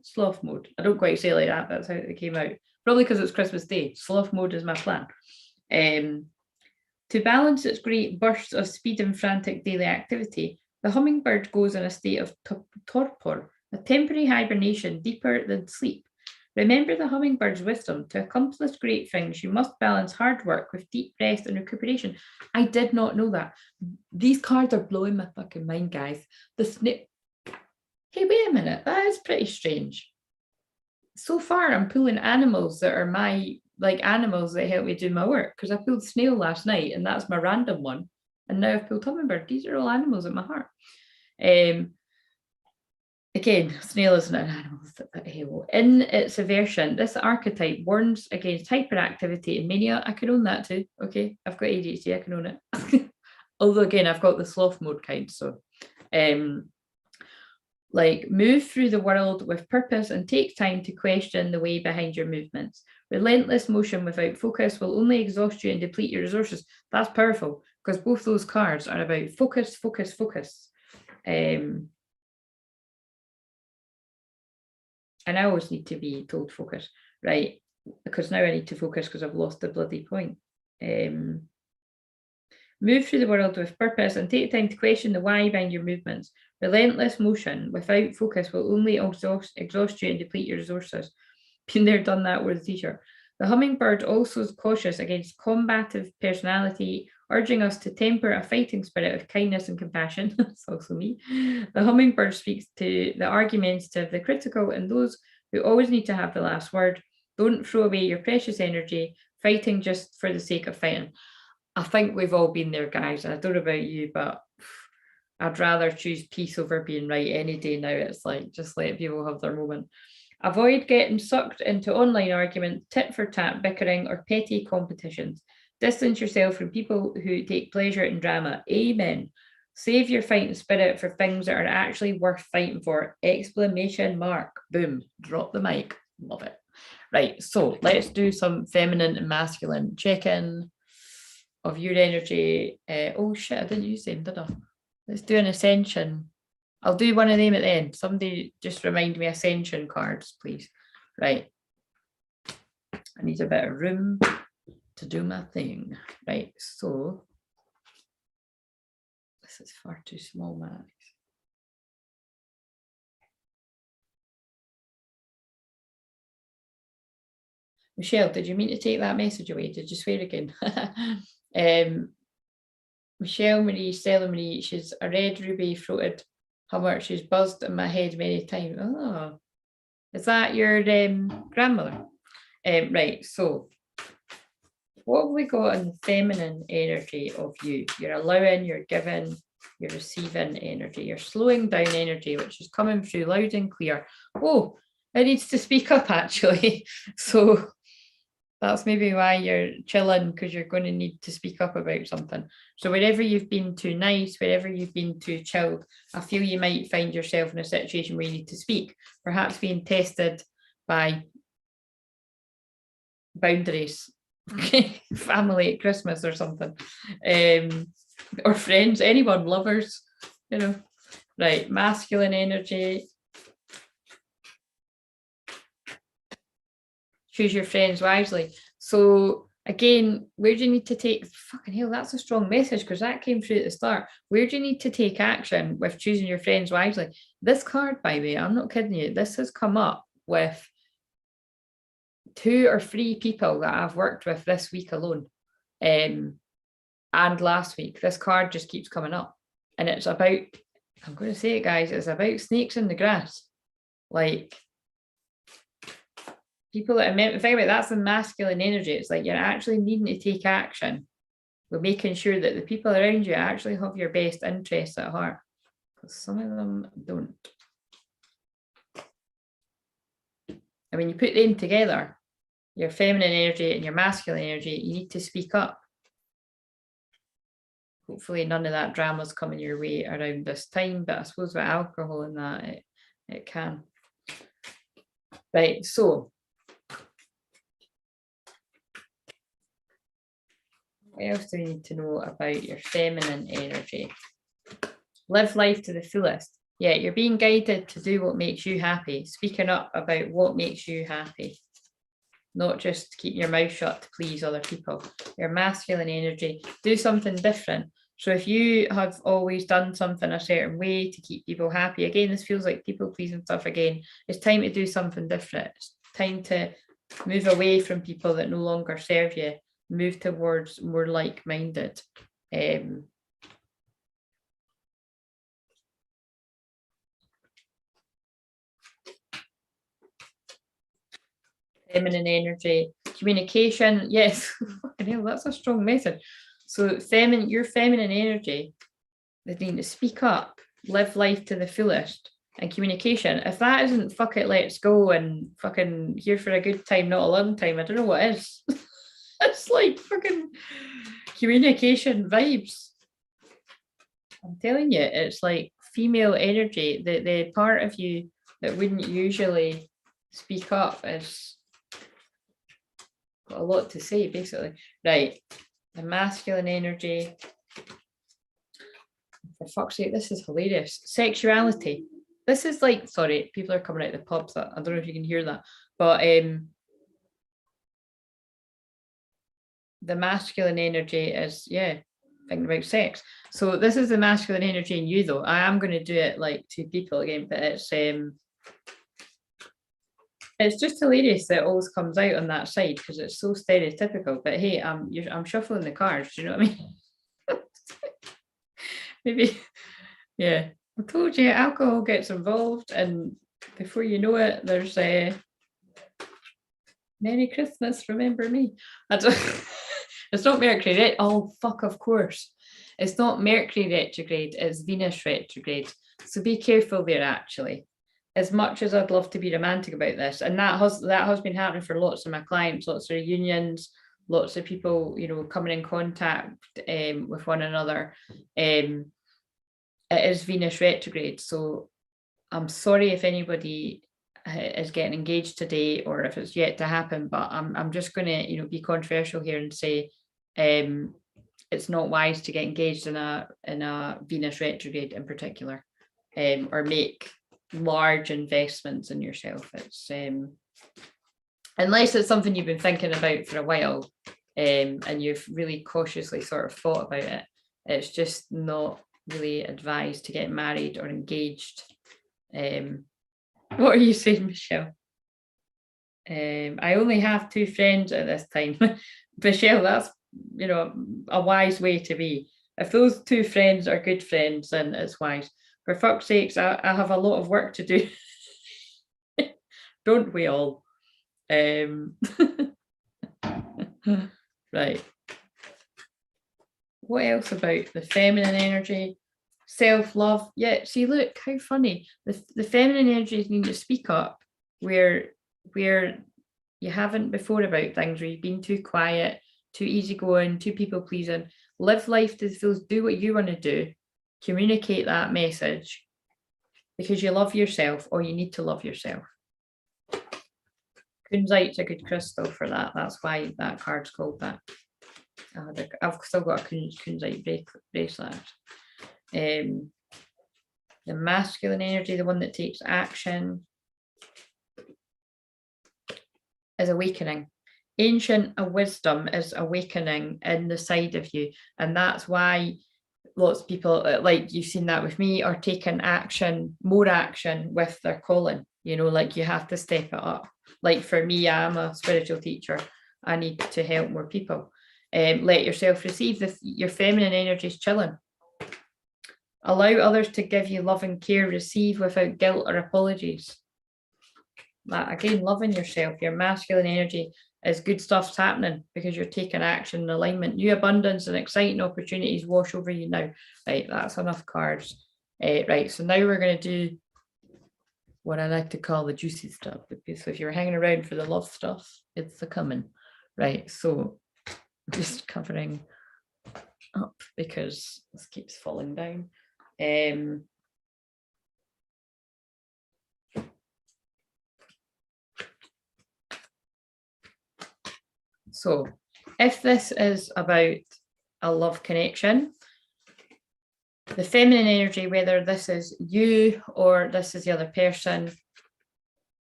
sloth mode. I don't quite say it like that, that's how it came out. Probably because it's Christmas Day. Sloth mode is my plan. To balance its great bursts of speed and frantic daily activity, the hummingbird goes in a state of torpor, a temporary hibernation deeper than sleep. Remember the hummingbird's wisdom. To accomplish great things, you must balance hard work with deep rest and recuperation. I did not know that. These cards are blowing my fucking mind, guys. The snip. Hey, wait a minute. That is pretty strange. So far, I'm pulling animals that are my, like animals that help me do my work. Because I pulled snail last night, and that's my random one. And now I've pulled hummingbird. These are all animals at my heart. Again, snail isn't an animal. In its aversion, this archetype warns against hyperactivity and mania. I can own that too. Okay, I've got ADHD, I can own it. Although again, I've got the sloth mode kind. So, like move through the world with purpose and take time to question the way behind your movements. Relentless motion without focus will only exhaust you and deplete your resources. That's powerful because both those cards are about focus. And I always need to be told focus, right? Because now I need to focus because I've lost the bloody point. Move through the world with purpose and take time to question the why behind your movements. Relentless motion without focus will only exhaust you and deplete your resources. Been there, done that with a t-shirt. The hummingbird also is cautious against combative personality, urging us to temper a fighting spirit of kindness and compassion. That's also me. The hummingbird speaks to the argumentative, the critical, and those who always need to have the last word. Don't throw away your precious energy fighting just for the sake of fighting. I think we've all been there, guys. I don't know about you, but I'd rather choose peace over being right any day now. It's like, just let people have their moment. Avoid getting sucked into online arguments, tit for tat bickering, or petty competitions. Distance yourself from people who take pleasure in drama. Amen. Save your fighting spirit for things that are actually worth fighting for. Exclamation mark. Boom. Drop the mic. Love it. Right. So let's do some feminine and masculine check-in of your energy. Oh shit, I didn't use them, did I? Let's do an ascension. I'll do one of them at the end. Somebody just remind me ascension cards, please. Right. I need a bit of room to do my thing. Right. So this is far too small, Max. Michelle, did you mean to take that message away? Did you swear again? Michelle Marie, Stella Marie, she's a red ruby throated hummer. She's buzzed in my head many times. Oh, is that your grandmother? Right, so what have we got in the feminine energy of you? You're allowing, you're giving, you're receiving energy, you're slowing down energy, which is coming through loud and clear. Oh, it needs to speak up actually. So that's maybe why you're chilling, because you're going to need to speak up about something. So wherever you've been too nice, wherever you've been too chilled, I feel you might find yourself in a situation where you need to speak, perhaps being tested by boundaries, family at Christmas or something, or friends, anyone, lovers, you know. Right, masculine energy. Choose your friends wisely. So again, where do you need to take, fucking hell, that's a strong message, because that came through at the start. Where do you need to take action with choosing your friends wisely? This card, by the way, I'm not kidding you, this has come up with 2 or 3 people that I've worked with this week alone, and last week. This card just keeps coming up, and it's about, I'm going to say it, guys, it's about snakes in the grass. Like, people that are meant to think about, that's the masculine energy. It's like you're actually needing to take action. We're making sure that the people around you actually have your best interests at heart, because some of them don't. And when you put them together, your feminine energy and your masculine energy, you need to speak up. Hopefully none of that drama's coming your way around this time, but I suppose with alcohol and that, it can. Right, so what else do we need to know about your feminine energy? Live life to the fullest. Yeah, you're being guided to do what makes you happy, speaking up about what makes you happy, not just keep your mouth shut to please other people. Your masculine energy, do something different. So if you have always done something a certain way to keep people happy, again, this feels like people pleasing stuff again. It's time to do something different. It's time to move away from people that no longer serve you, move towards more like-minded. Feminine energy, communication, yes. Fucking hell, that's a strong message. So your feminine energy, they need to speak up, live life to the fullest, and communication. If that isn't fuck it, let's go, and fucking here for a good time, not a long time, I don't know what is. It's like fucking communication vibes. I'm telling you, it's like female energy. The part of you that wouldn't usually speak up is got a lot to say, basically. Right, the masculine energy. For fuck's sake, this is hilarious. Sexuality. This is like, sorry, people are coming out of the pubs. I don't know if you can hear that, but the masculine energy is, yeah, thinking about sex. So this is the masculine energy in you, though. I am going to do it like 2 people again, but it's just hilarious that it always comes out on that side, because it's so stereotypical. But hey, I'm shuffling the cards. Do you know what I mean? Maybe, yeah. I told you, alcohol gets involved, and before you know it, there's a Merry Christmas, remember me. It's not Mercury retrograde. Oh fuck, of course. It's not Mercury retrograde, it's Venus retrograde. So be careful there, actually. As much as I'd love to be romantic about this, and that has been happening for lots of my clients, lots of reunions, lots of people, you know, coming in contact with one another. it is Venus retrograde. So I'm sorry if anybody is getting engaged today or if it's yet to happen, but I'm just going to, be controversial here and say it's not wise to get engaged in a Venus retrograde in particular, or make large investments in yourself. It's unless it's something you've been thinking about for a while, and you've really cautiously sort of thought about it. It's just not really advised to get married or engaged. What are you saying, Michelle? I only have 2 friends at this time. Michelle, that's a wise way to be. If those 2 friends are good friends, then it's wise. For fuck's sakes, I have a lot of work to do. Don't we all? Right. What else about the feminine energy? Self-love. Yeah, see, look, how funny. The feminine energies need to speak up where you haven't before about things, where you've been too quiet, too easygoing, too people-pleasing. Live life to the fullest, do what you want to do, communicate that message because you love yourself, or you need to love yourself. Kunzite's a good crystal for that. That's why that card's called that. I've still got a kunzite bracelet. The masculine energy, the one that takes action, is awakening. Ancient wisdom is awakening in the side of you, and that's why lots of people, like you've seen that with me, are taking action, more action with their calling. Like you have to step it up. Like for me, I'm a spiritual teacher. I need to help more people. Let yourself receive. Your feminine energy is chilling. Allow others to give you love and care. Receive without guilt or apologies. That, again, loving yourself. Your masculine energy is good stuff's happening because you're taking action and alignment. New abundance and exciting opportunities wash over you now. Right, that's enough cards. Right, so now we're going to do what I like to call the juicy stuff, because if you're hanging around for the love stuff, it's the coming. Right, so just covering up because this keeps falling down. So if this is about a love connection, the feminine energy, whether this is you or this is the other person,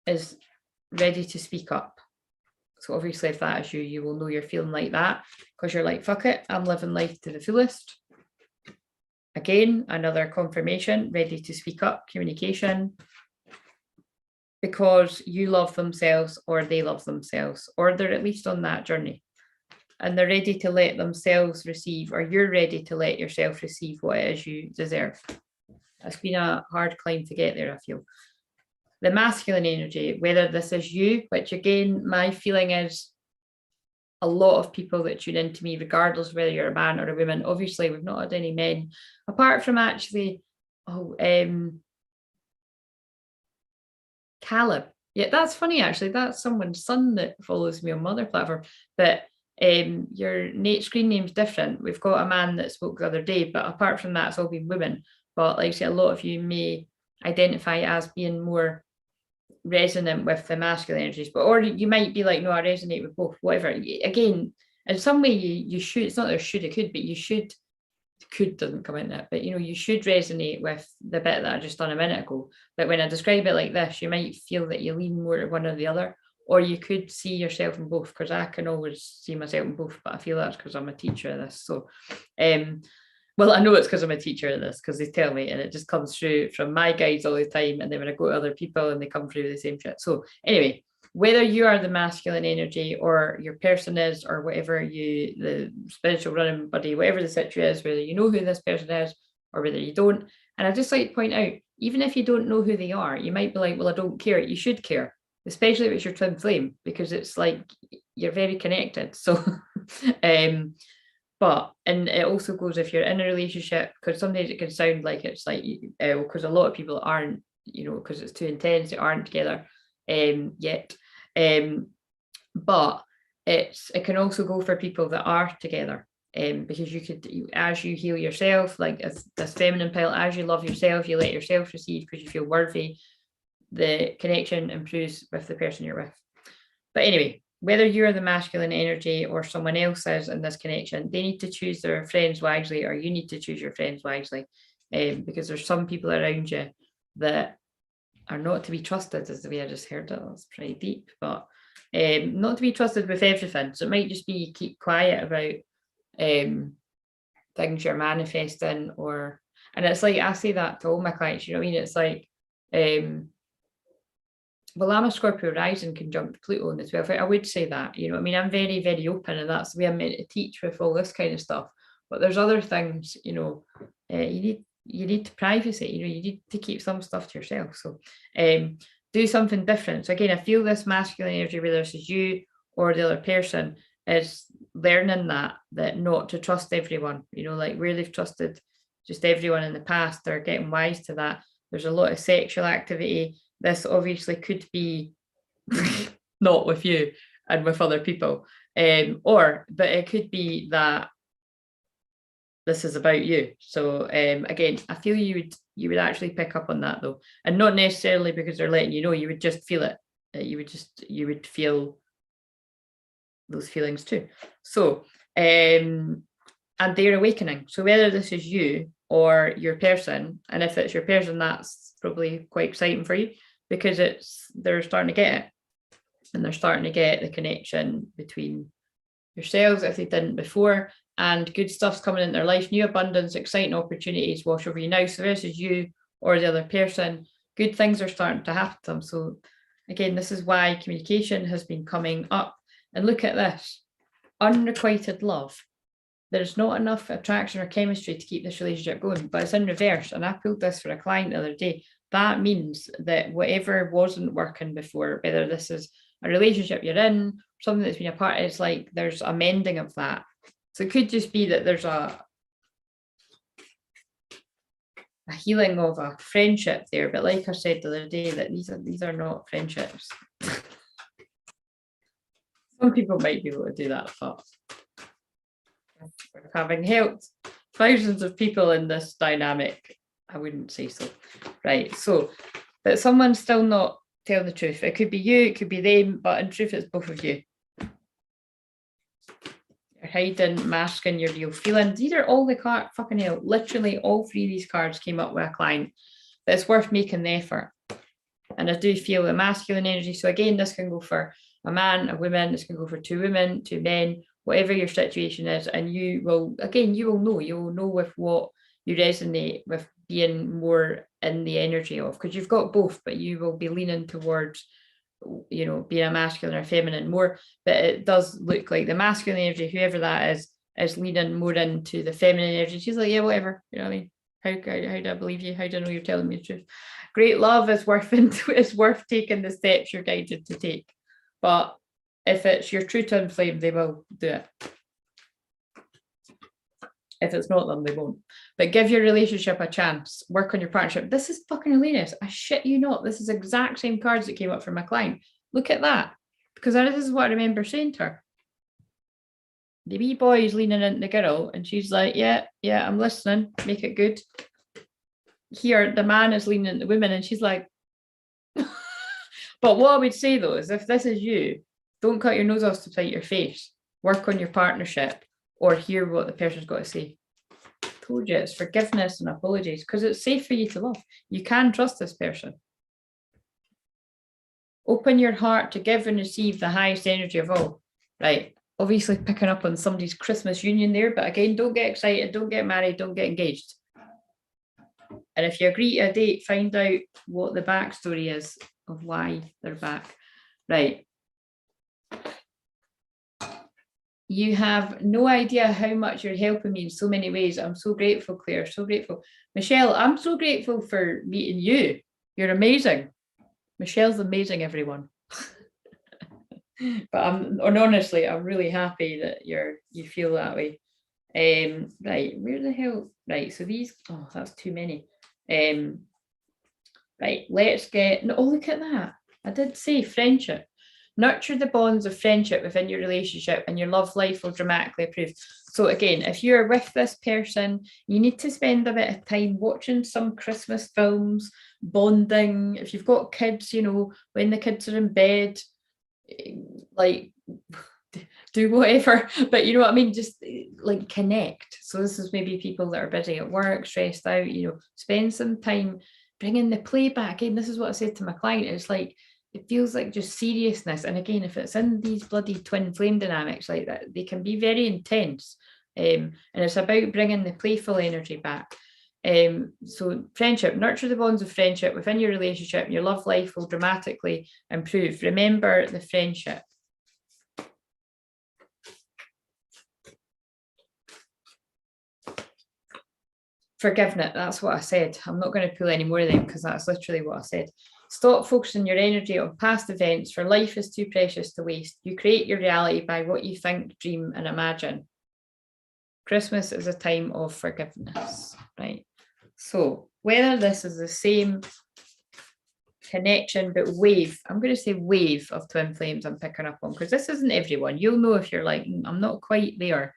is ready to speak up. So obviously if that is you, you will know you're feeling like that because you're like, fuck it, I'm living life to the fullest. Again, another confirmation, ready to speak up, communication, because you love themselves or they love themselves, or they're at least on that journey and they're ready to let themselves receive, or you're ready to let yourself receive what it is you deserve. It's been a hard climb to get there, I feel. The masculine energy, whether this is you, which again, my feeling is a lot of people that tune into me, regardless of whether you're a man or a woman, obviously we've not had any men, apart from actually, Caleb. Yeah, that's funny, actually. That's someone's son that follows me on Mother platform. But your screen name's different. We've got a man that spoke the other day, but apart from that, it's all been women. But like I say, a lot of you may identify as being more resonant with the masculine energies, or you might be like, no, I resonate with both, whatever. Again, in some way you should, it's not that should, it could, but you should, could doesn't come in it, but you should resonate with the bit that I just done a minute ago. But when I describe it like this, you might feel that you lean more to one or the other, or you could see yourself in both, because I can always see myself in both, but I feel that's because I'm a teacher of this. So well, I know it's because I'm a teacher of this, because they tell me, and it just comes through from my guides all the time, and then when I go to other people and they come through the same shit. So anyway, whether you are the masculine energy or your person is, or whatever the spiritual running buddy, whatever the situation is, whether you know who this person is or whether you don't. And I just like to point out, even if you don't know who they are, you might be like, well, I don't care. You should care, especially if it's your twin flame, because it's like you're very connected. So but, and it also goes if you're in a relationship, because sometimes it can sound like it's like, because a lot of people aren't, because it's too intense, they aren't together yet. But it can also go for people that are together. because you could, as you heal yourself, like as this feminine pilot, as you love yourself, you let yourself receive because you feel worthy, the connection improves with the person you're with. But anyway, whether you're the masculine energy or someone else is in this connection, they need to choose their friends wisely, or you need to choose your friends wisely, because there's some people around you that are not to be trusted, is the way I just heard it. That's pretty deep, but not to be trusted with everything. So it might just be keep quiet about things you're manifesting, and it's like I say that to all my clients, you know what I mean? It's like, well, I'm a Scorpio rising conjunct Pluto in the 12th. I would say that, you know what I mean? I'm very, very open, and that's the way I'm meant to teach with all this kind of stuff. But there's other things, you know, you need privacy, you know, you need to keep some stuff to yourself. So do something different. So again, I feel this masculine energy, whether this is you or the other person, is learning that not to trust everyone, you know, like where they've trusted just everyone in the past, they're getting wise to that. There's a lot of sexual activity. This obviously could be not with you and with other people, but it could be that this is about you. So again, I feel you would actually pick up on that though, and not necessarily because they're letting you know. You would just feel it. You would feel those feelings too. So and they're awakening. So whether this is you or your person, and if it's your person, that's probably quite exciting for you, because they're starting to get it, and they're starting to get the connection between yourselves if they didn't before, and good stuff's coming in their life, new abundance, exciting opportunities wash over you now. So this is you or the other person, good things are starting to happen to them. So again, this is why communication has been coming up. And look at this, unrequited love. There's not enough attraction or chemistry to keep this relationship going, but it's in reverse. And I pulled this for a client the other day. That means that whatever wasn't working before, whether this is a relationship you're in, something that's been a part, it's like there's a mending of that. So it could just be that there's a healing of a friendship there. But like I said the other day, that these are not friendships. Some people might be able to do that, but having helped thousands of people in this dynamic, I wouldn't say so. Right, so but someone's still not telling the truth. It could be you, it could be them, but in truth it's both of you. You're hiding, masking your real feelings. These are all the cards, fucking hell, literally all three of these cards came up with a client. But it's worth making the effort. And I do feel the masculine energy. So again, this can go for a man, a woman, this can go for two women, two men, whatever your situation is. And you will know with what you resonate with being more in the energy of, because you've got both, but you will be leaning towards, you know, being a masculine or feminine more. But it does look like the masculine energy, whoever that is leaning more into the feminine energy. She's like, yeah, whatever, you know what I mean? How do I believe you? How do I know you're telling me the truth? Great love is worth taking the steps you're guided to take. But if it's your true twin flame, they will do it. If it's not them, they won't. But give your relationship a chance. Work on your partnership. This is fucking hilarious. I shit you not. This is the exact same cards that came up for my client. Look at that. Because this is what I remember saying to her. The wee boy is leaning into the girl, and she's like, yeah, I'm listening. Make it good. Here, the man is leaning into the woman, and she's like, but what I would say though is, if this is you, don't cut your nose off to spite your face. Work on your partnership, or hear what the person's got to say. I told you, it's forgiveness and apologies, because it's safe for you to love. You can trust this person. Open your heart to give and receive the highest energy of all. Right. Obviously picking up on somebody's Christmas union there, but again, don't get excited, don't get married, don't get engaged. And if you agree to a date, find out what the backstory is of why they're back. Right. You have no idea how much you're helping me in so many ways. I'm so grateful, Claire, so grateful. Michelle, I'm so grateful for meeting you. You're amazing. Michelle's amazing, everyone. But honestly, I'm really happy that you feel that way. Right, where the hell? Right, so these, that's too many. Right, let's get, oh, look at that. I did say friendship. Nurture the bonds of friendship within your relationship, and your love life will dramatically improve. So again, if you're with this person, you need to spend a bit of time watching some Christmas films, bonding. If you've got kids, when the kids are in bed, like do whatever, but you know what I mean, just like connect. So this is maybe people that are busy at work, stressed out, spend some time bringing the play back in. This is what I said to my client. It's like, it feels like just seriousness. And again, if it's in these bloody twin flame dynamics like that, they can be very intense. And it's about bringing the playful energy back. So friendship, nurture the bonds of friendship within your relationship. Your love life will dramatically improve. Remember the friendship. Forgiveness, that's what I said. I'm not going to pull any more of them because that's literally what I said. Stop focusing your energy on past events, for life is too precious to waste. You create your reality by what you think, dream, and imagine. Christmas is a time of forgiveness, right? So whether this is the same connection, but wave, I'm going to say wave of twin flames I'm picking up on, because this isn't everyone. You'll know if you're like, I'm not quite there.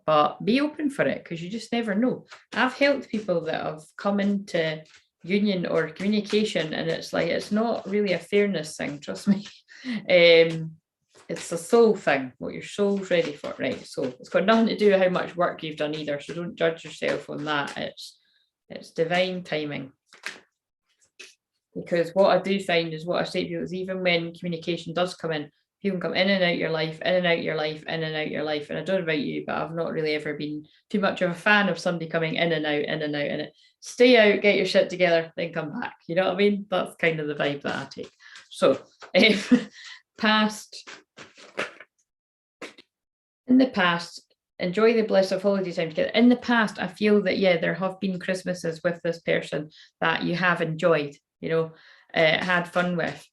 But be open for it, because you just never know. I've helped people that have come into union or communication, and it's like, it's not really a fairness thing, trust me. It's a soul thing, what your soul's ready for, right? So it's got nothing to do with how much work you've done either. So don't judge yourself on that. It's divine timing. Because what I do find is, what I say to people is, even when communication does come in, people can come in and out your life, in and out your life, in and out your life. And I don't know about you, but I've not really ever been too much of a fan of somebody coming in and out, in and out. And it stay out, get your shit together, then come back. You know what I mean? That's kind of the vibe that I take. So in the past, enjoy the bliss of holiday time together. In the past, I feel that, yeah, there have been Christmases with this person that you have enjoyed, had fun with.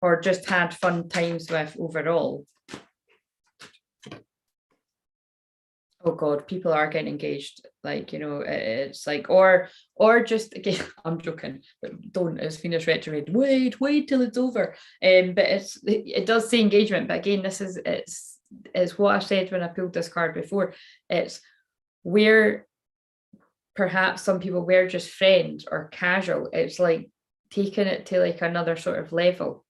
Or just had fun times with overall. Oh God, people are getting engaged. Like, it's like, or just, again, I'm joking, but don't, as Venus retrograde, wait till it's over. But it does say engagement, but again, it's what I said when I pulled this card before. It's where perhaps some people were just friends or casual. It's like taking it to like another sort of level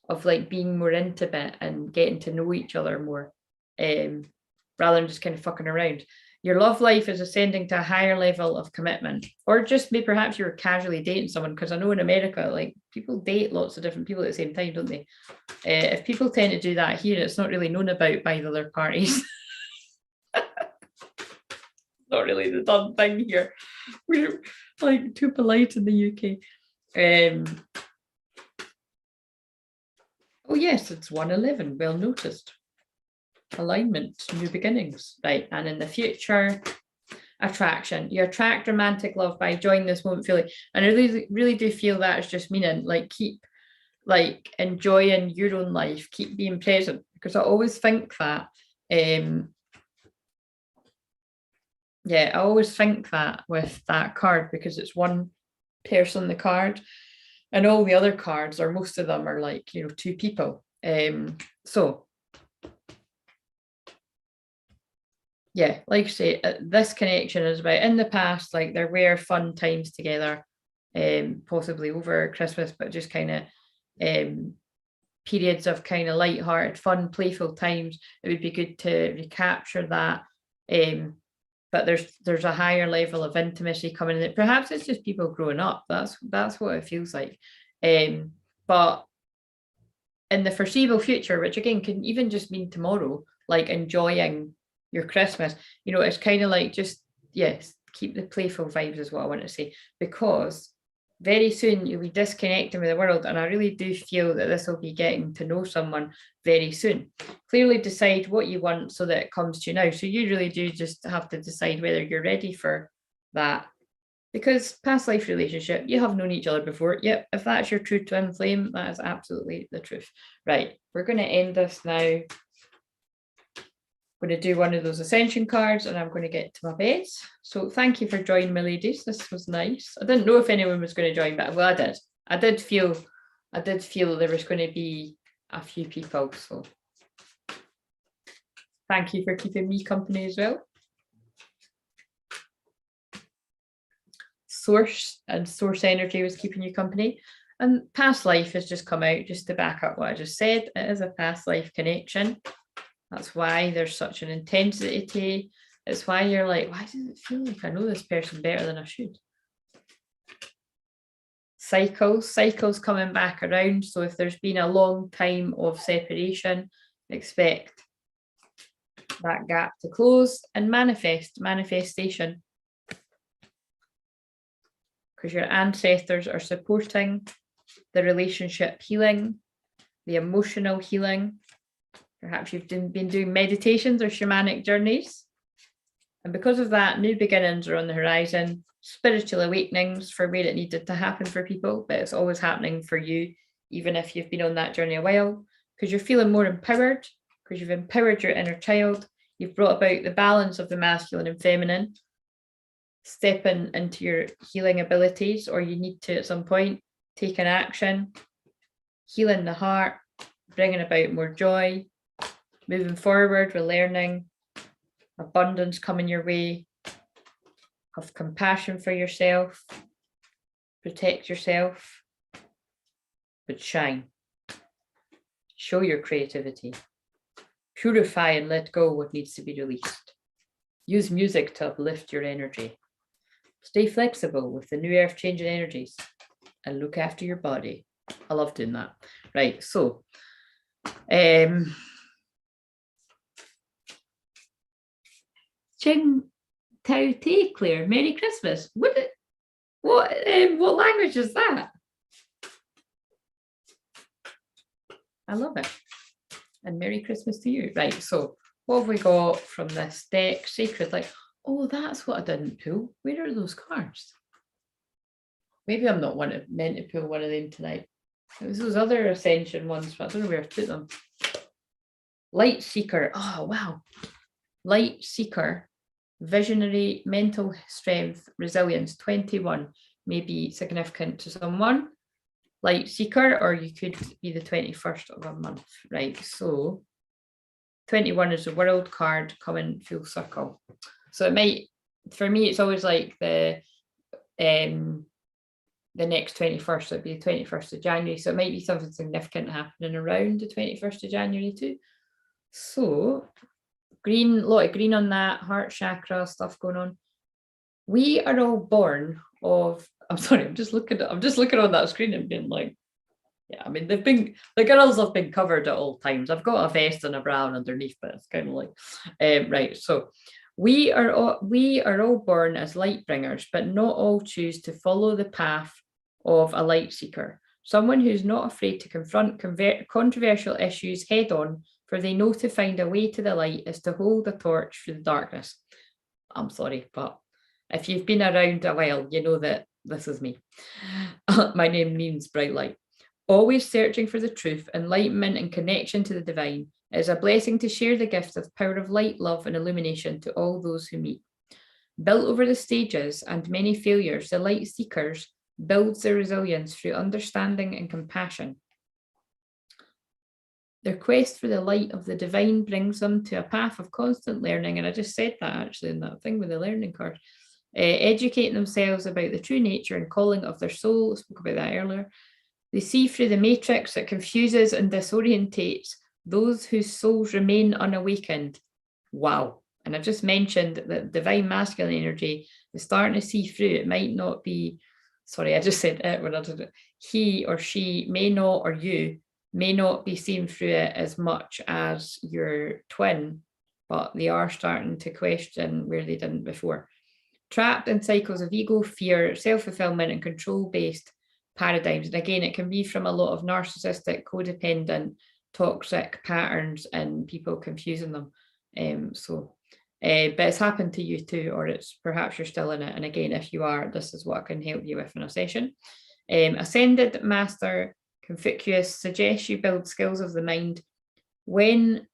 of like being more intimate and getting to know each other more, rather than just kind of fucking around. Your love life is ascending to a higher level of commitment, or just maybe perhaps you're casually dating someone, because I know in America, like, people date lots of different people at the same time, don't they? If people tend to do that here, it's not really known about by the other parties. Not really the done thing here. We're like too polite in the UK. Oh yes, it's 111, well noticed. Alignment, new beginnings, right? And in the future, attraction. You attract romantic love by enjoying this moment fully. And I really do feel that is just meaning, like, keep like enjoying your own life, keep being present, because I always think that, I always think that with that card, because it's one person, the card, and all the other cards, or most of them, are like, two people. So yeah, like I say, this connection is about, in the past, like, there were fun times together, possibly over Christmas, but just kind of periods of kind of light-hearted, fun, playful times. It would be good to recapture that. But there's a higher level of intimacy coming in. Perhaps it's just people growing up. That's what it feels like. But in the foreseeable future, which again can even just mean tomorrow, like enjoying your Christmas, it's kind of like, just, yes, keep the playful vibes is what I want to say, because very soon you'll be disconnecting with the world. And I really do feel that this will be getting to know someone very soon. Clearly decide what you want so that it comes to you now. So you really do just have to decide whether you're ready for that. Because past life relationship, you have known each other before. Yep, if that's your true twin flame, that is absolutely the truth. Right, we're going to end this now. I'm going to do one of those ascension cards, and I'm going to get to my bed. So thank you for joining me, ladies. This was nice. I didn't know if anyone was going to join, but well, I did. I did feel I did feel there was going to be a few people, so thank you for keeping me company as well. Source and source energy was keeping you company. And past life has just come out just to back up what I just said. It is a past life connection. That's why there's such an intensity. It's why you're like, why does it feel like I know this person better than I should? Cycles coming back around. So if there's been a long time of separation, expect that gap to close and manifestation. Because your ancestors are supporting the relationship healing, the emotional healing. Perhaps you've been doing meditations or shamanic journeys. And because of that, new beginnings are on the horizon, spiritual awakenings for where it needed to happen for people, but it's always happening for you, even if you've been on that journey a while, because you're feeling more empowered, because you've empowered your inner child, you've brought about the balance of the masculine and feminine, stepping into your healing abilities, or you need to at some point take an action, healing the heart, bringing about more joy, moving forward with learning, abundance coming your way, have compassion for yourself, protect yourself, but shine. Show your creativity. Purify and let go what needs to be released. Use music to uplift your energy. Stay flexible with the new earth changing energies and look after your body. I love doing that. Right, so Ching Tao Te, Claire, Merry Christmas. What language is that? I love it. And Merry Christmas to you. Right, so what have we got from this deck? Sacred Light. Oh, that's what I didn't pull. Where are those cards? Maybe I'm not meant to pull one of them tonight. It was those other Ascension ones, but I don't know where to put them. Light Seeker. Oh, wow. Light Seeker. Visionary, mental strength, resilience, 21 may be significant to someone. Light Seeker, or you could be the 21st of a month, right? So 21 is the World card coming full circle. So it might, for me, it's always like the next 21st, so it'd be the 21st of January. So it might be something significant happening around the 21st of January too. So green, a lot of green on that, heart chakra stuff going on. We are all born of, I'm sorry, I'm just looking on that screen and being like, yeah, I mean, the girls have been covered at all times. I've got a vest and a brown underneath, but it's kind of like, right. So we are all born as light bringers, but not all choose to follow the path of a light seeker. Someone who's not afraid to confront controversial issues head on, for they know to find a way to the light is to hold a torch through the darkness. I'm sorry, but if you've been around a while, you know that this is me. My name means bright light. Always searching for the truth, enlightenment, and connection to the divine. It is a blessing to share the gift of power of light, love, and illumination to all those who meet. Built over the stages and many failures, the light seekers builds their resilience through understanding and compassion. Their quest for the light of the divine brings them to a path of constant learning, and I just said that actually in that thing with the learning card. Educating themselves about the true nature and calling of their soul. I spoke about that earlier. They see through the matrix that confuses and disorientates those whose souls remain unawakened. Wow. And I just mentioned that divine masculine energy is starting to see through. It might not be, sorry, I just said it when I did it. He or she may not, or you may not be seeing through it as much as your twin, but they are starting to question where they didn't before. Trapped in cycles of ego, fear, self-fulfillment, and control-based paradigms. And again, it can be from a lot of narcissistic, codependent, toxic patterns and people confusing them. But it's happened to you too, or it's perhaps you're still in it. And again, if you are, this is what I can help you with in a session. Ascended Master Confucius suggests you build skills of the mind. When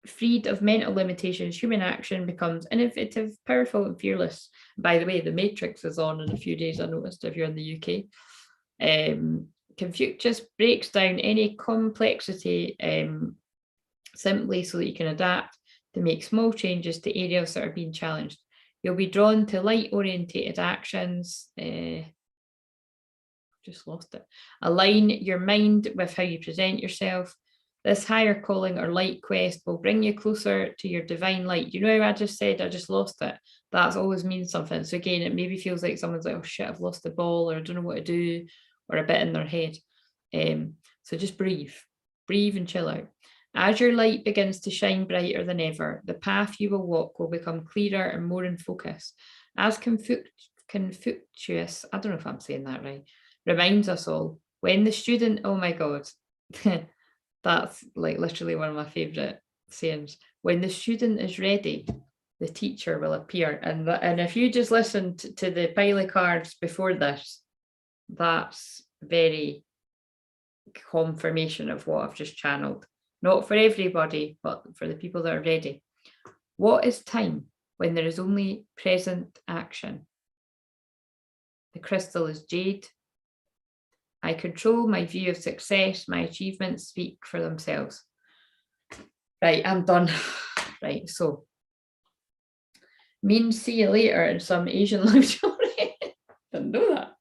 freed of mental limitations, human action becomes innovative, powerful, and fearless. By the way, the Matrix is on in a few days, I noticed, if you're in the UK. Confucius breaks down any complexity simply so that you can adapt to make small changes to areas that are being challenged. You'll be drawn to light-orientated actions. Just lost it. Align your mind with how you present yourself. This higher calling or light quest will bring you closer to your divine light. You know how I just said I just lost it? That's always means something. So again, it maybe feels like someone's like, oh shit, I've lost the ball, or I don't know what to do, or a bit in their head. So just breathe and chill out. As your light begins to shine brighter than ever, the path you will walk will become clearer and more in focus. As Confucius, I don't know if I'm saying that right, reminds us all, when the student, oh my God, that's like literally one of my favorite sayings. When the student is ready, the teacher will appear. And if you just listened to the pile of cards before this, that's very confirmation of what I've just channeled. Not for everybody, but for the people that are ready. What is time when there is only present action? The crystal is jade. I control my view of success. My achievements speak for themselves. Right, I'm done. Right, so means see you later in some Asian language. Didn't know that.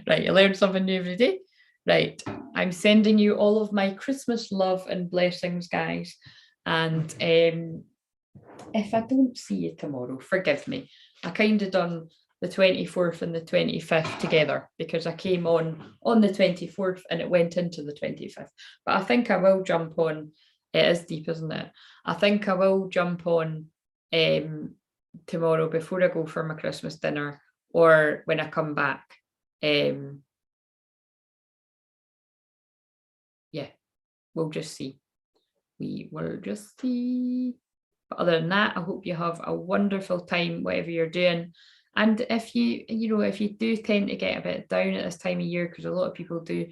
Right, you learn something new every day. Right, I'm sending you all of my Christmas love and blessings, guys. And if I don't see you tomorrow, forgive me. I kind of done the 24th and the 25th together because I came on the 24th and it went into the 25th. But I think I will jump on. It is deep, isn't it? I think I will jump on tomorrow before I go for my Christmas dinner or when I come back. Yeah, we'll just see. We will just see. But other than that, I hope you have a wonderful time, whatever you're doing. And if if you do tend to get a bit down at this time of year, because a lot of people do,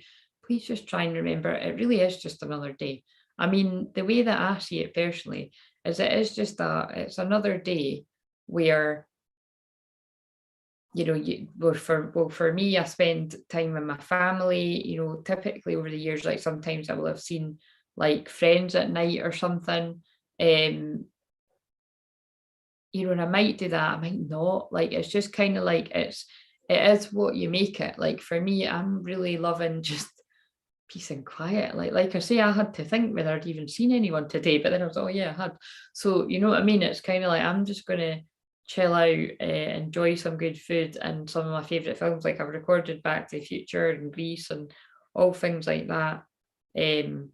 please just try and remember it really is just another day. I mean, the way that I see it personally is it is just it's another day where, for me, I spend time with my family, typically over the years, like sometimes I will have seen like friends at night or something. And I might do that, I might not. Like, it's just kind of like it is what you make it. Like for me, I'm really loving just peace and quiet. Like I say, I had to think whether I'd even seen anyone today, but then I was, oh yeah, I had. So you know what I mean? It's kind of like I'm just gonna chill out, enjoy some good food and some of my favorite films. Like I've recorded Back to the Future and Grease and all things like that. And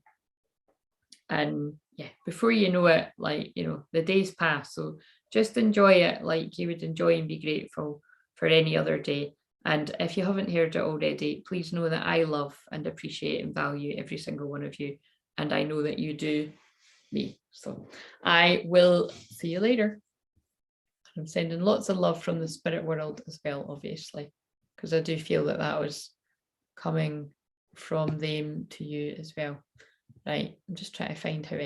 yeah, before you know it, the days pass. So just enjoy it like you would enjoy and be grateful for any other day. And if you haven't heard it already, please know that I love and appreciate and value every single one of you. And I know that you do me. So I will see you later. I'm sending lots of love from the spirit world as well, obviously, because I do feel that was coming from them to you as well. Right, I'm just trying to find how